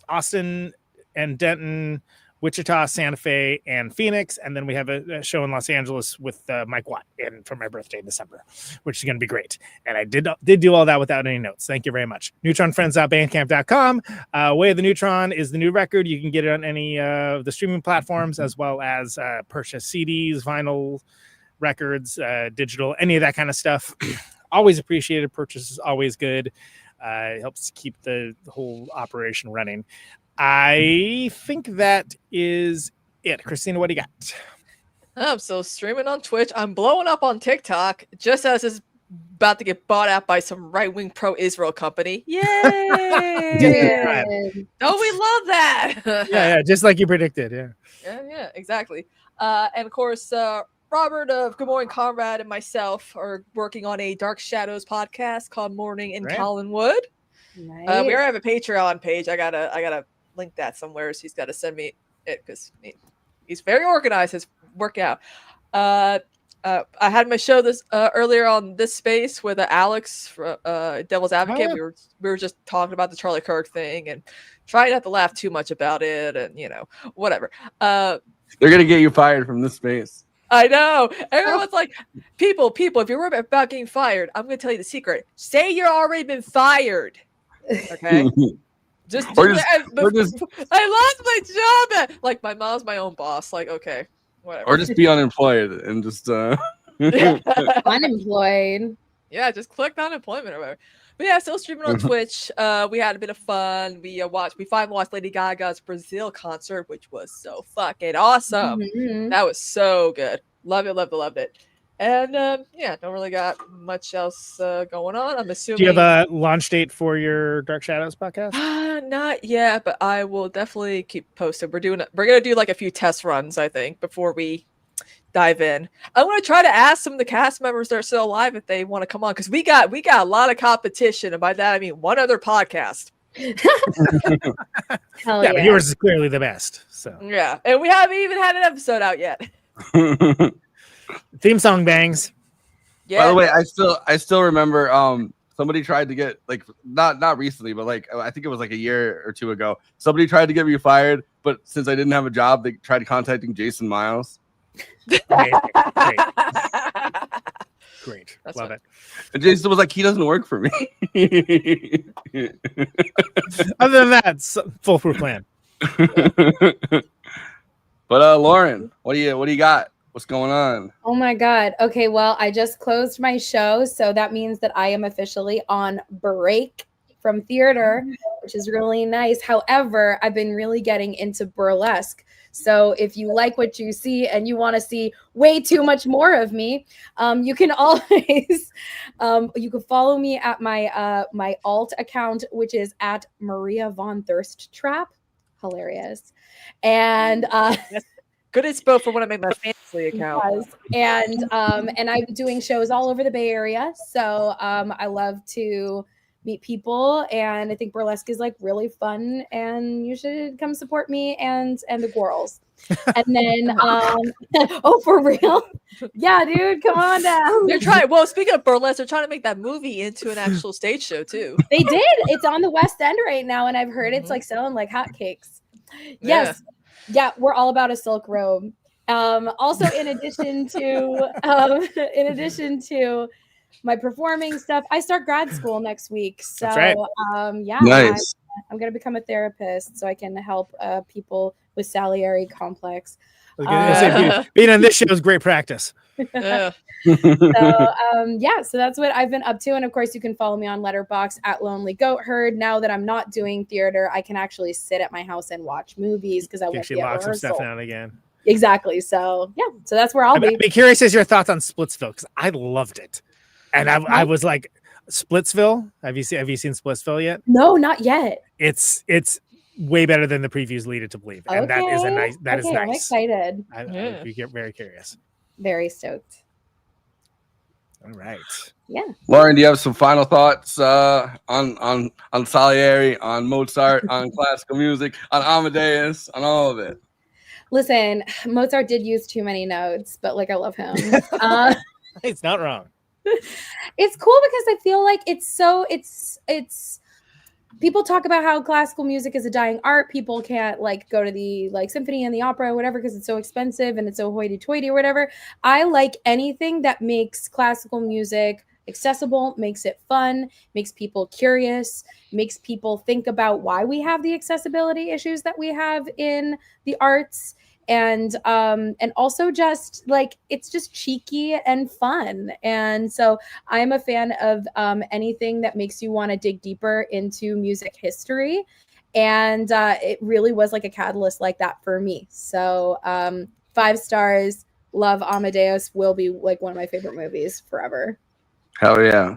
Austin and Denton, Wichita, Santa Fe, and Phoenix. And then we have a show in Los Angeles with Mike Watt for my birthday in December, which is going to be great. And I did do all that without any notes. Thank you very much. NeutronFriends.bandcamp.com. Way of the Neutron is the new record. You can get it on any of the streaming platforms, as well as purchase CDs, vinyl records, digital, any of that kind of stuff. Always appreciated. Purchase is always good. It helps keep the whole operation running. I think that is it. Kristina, what do you got? So streaming on Twitch. I'm blowing up on TikTok just as it's about to get bought out by some right-wing pro-Israel company. Yay! Yeah. Don't we love that? yeah, just like you predicted. Yeah, exactly. And of course, Robert of Good Morning Comrade and myself are working on a Dark Shadows podcast called Morning in Collinwood. Nice. We already have a Patreon page. I gotta link that somewhere. So he's got to send me it because He's very organized. His workout. I had my show this earlier on this space with Alex, Devil's Advocate. We were just talking about the Charlie Kirk thing and trying not to laugh too much about it, and whatever. They're gonna get you fired from this space. I know. Everyone's like, people, if you're worried about getting fired, I'm going to tell you the secret. Say you're already been fired. Okay? I lost my job. Like, my mom's my own boss. Like, okay, whatever. Or just be unemployed and just... Unemployed. Yeah, just click unemployment or whatever. But yeah, still streaming on Twitch. We had a bit of fun. We finally watched Lady Gaga's Brazil concert, which was so fucking awesome. Mm-hmm. That was so good. Loved it. And don't really got much else going on. I'm assuming. Do you have a launch date for your Dark Shadows podcast? Not yet, but I will definitely keep posted. We're gonna do like a few test runs, I think, before we dive in. I want to try to ask some of the cast members that are still alive if they want to come on, because we got a lot of competition, and by that I mean one other podcast. Hell yeah, but yours is clearly the best. So yeah, and we haven't even had an episode out yet. Theme song bangs. Yeah. By the way, I still remember somebody tried to get, like, not recently, but like I think it was like a year or two ago. Somebody tried to get me fired, but since I didn't have a job, they tried contacting Jason Miles. Great. That's Love fun. it. And Jason was like, he doesn't work for me. Other than that, it's a foolproof plan. But Lauren, what do you got? What's going on? Oh my God. Okay, well, I just closed my show, so that means that I am officially on break from theater, which is really nice. However, I've been really getting into burlesque. So if you like what you see and you want to see way too much more of me, you can always you can follow me at my alt account, which is at Maria Von Thirst Trap. Hilarious. And good inspo for when I make my fantasy account. And I'm doing shows all over the Bay Area. So I love to meet people, and I think burlesque is like really fun, and you should come support me and the girls. And then oh, for real? Yeah, dude, come on down. They're trying. Well, speaking of burlesque, they're trying to make that movie into an actual stage show too. They did. It's on the West End right now, and I've heard it's like selling like hotcakes. Yes. Yeah, we're all about a silk robe. Also, in addition to my performing stuff, I start grad school next week. So That's right. Nice. I'm going to become a therapist so I can help people with Salieri complex. Being on this show is great practice. Yeah. So that's what I've been up to. And of course, you can follow me on Letterboxd at Lonely Goat Herd. Now that I'm not doing theater, I can actually sit at my house and watch movies because I won't be at lock some rehearsal. stuff down again. Exactly. So yeah, so that's where I'll be. I'd be curious as your thoughts on Splitsville, because I loved it, and I was like, Splitsville. Have you seen Splitsville yet? No, not yet. It's way better than the previews lead it to believe, and that is nice. I'm excited. I'd be very curious. Very stoked. All right. Yeah. Lauren, do you have some final thoughts on Salieri, on Mozart, on classical music, on Amadeus, on all of it? Listen, Mozart did use too many notes, but like I love him. It's not wrong. It's cool because I feel like it's people talk about how classical music is a dying art. People can't like go to the like symphony and the opera or whatever because it's so expensive and it's so hoity-toity or whatever. I like anything that makes classical music accessible, makes it fun, makes people curious, makes people think about why we have the accessibility issues that we have in the arts. And also just like it's just cheeky and fun. And so I'm a fan of anything that makes you want to dig deeper into music history. And it really was like a catalyst like that for me. So 5 stars, love Amadeus, will be like one of my favorite movies forever. Hell yeah.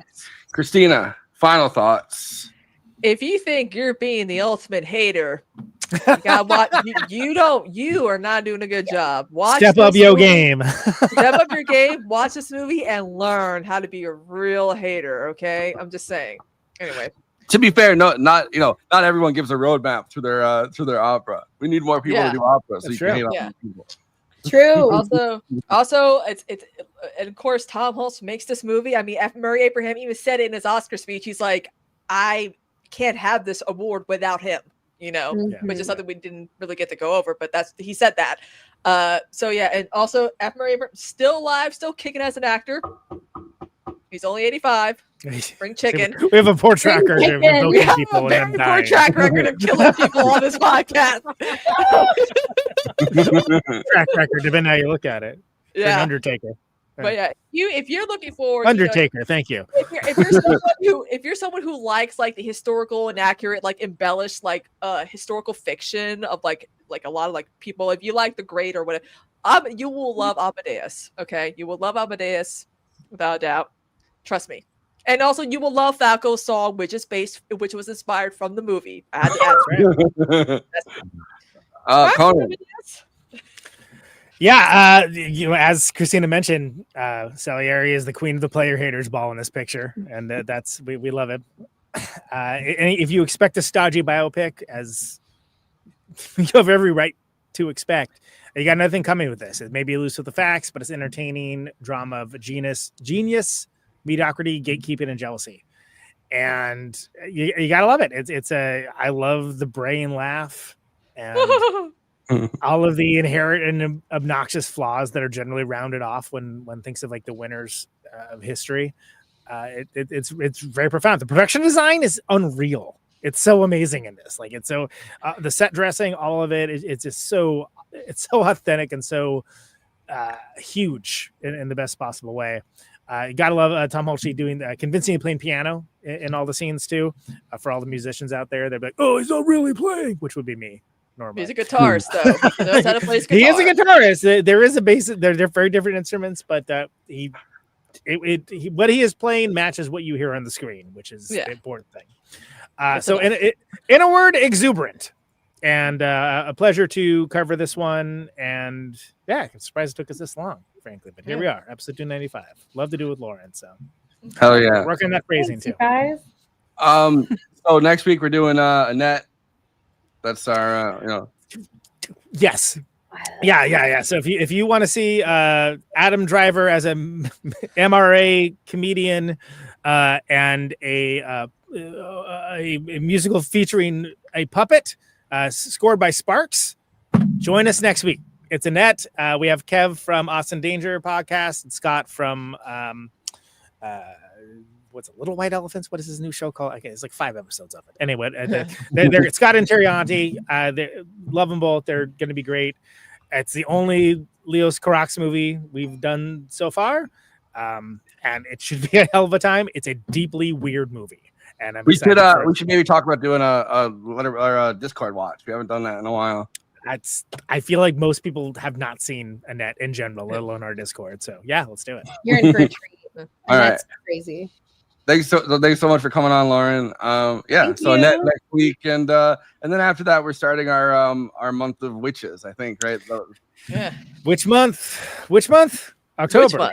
Kristina, final thoughts. If you think you're being the ultimate hater, you are not doing a good job. Step up your game. Step up your game, watch this movie, and learn how to be a real hater. Okay, I'm just saying. Anyway, to be fair, not everyone gives a roadmap to their opera. We need more people to do opera, so you can hate on people. True. Also, it's and of course Tom Hulce makes this movie. I mean, Murray Abraham even said it in his Oscar speech. He's like, I can't have this award without him. Which is something we didn't really get to go over, but he said that. So yeah, and also F. Murray Abraham still alive, still kicking as an actor. He's only 85. Bring chicken. We have a poor track record of milking people and them dying. Poor track record of killing people on this podcast. Track record, depending how you look at it. Yeah. An Undertaker. But yeah, if you're looking for Undertaker, thank you. If you're someone who likes like the historical and accurate, like embellished, like historical fiction of like a lot of like people, if you like The Great or whatever, you will love Amadeus. Okay, you will love Amadeus without a doubt. Trust me. And also, you will love Falco's song, which was inspired from the movie. I had to add Conan. Yeah, as Kristina mentioned, Salieri is the queen of the player haters ball in this picture, and that's we love it. If you expect a stodgy biopic, as you have every right to expect, you got nothing coming with this. It may be loose with the facts, but it's entertaining drama of genius, mediocrity, gatekeeping, and jealousy. And you gotta love it. I love the brain laugh and all of the inherent and obnoxious flaws that are generally rounded off when one thinks of like the winners of history. It's very profound. The production design is unreal. It's so amazing in this. Like it's so the set dressing, all of it. It's just so authentic and so huge in the best possible way. You gotta love Tom Hulce doing convincingly playing piano in all the scenes too. For all the musicians out there, they're like, "Oh, he's not really playing," which would be me normally. He's a guitarist, though. He knows how to play his guitar. He is a guitarist. There is a bass. They're very different instruments, but what he is playing matches what you hear on the screen, which is the important thing. So, in a word, exuberant. And a pleasure to cover this one. And yeah, I'm surprised it took us this long, frankly. But here we are, episode 295. Love to do with Lauren. So hell yeah, working that phrasing too, guys. So next week we're doing Annette. That's our Yes. Yeah. So if you want to see Adam Driver as a MRA comedian and a musical featuring a puppet. Scored by Sparks. Join us next week. It's Annette. We have Kev from Austin Danger podcast and Scott from what's it, Little White Elephants? What is his new show called? Okay, it's like 5 episodes of it. Anyway, they're Scott and Terrianti. Love them both. They're going to be great. It's the only Leos Carax movie we've done so far, and it should be a hell of a time. It's a deeply weird movie. And we should maybe talk about doing a Discord watch. We haven't done that in a while. I feel like most people have not seen Annette in general, let alone our Discord. So yeah, let's do it. You're in for a treat. All right, that's crazy. Thanks so much for coming on, Lauren. Thank so you. Annette next week, and then after that we're starting our month of witches. I think, right? Yeah. Which month? October.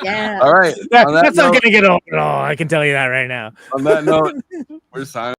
Yeah. All right. That's not going to get old at all. I can tell you that right now. On that note, we're signing.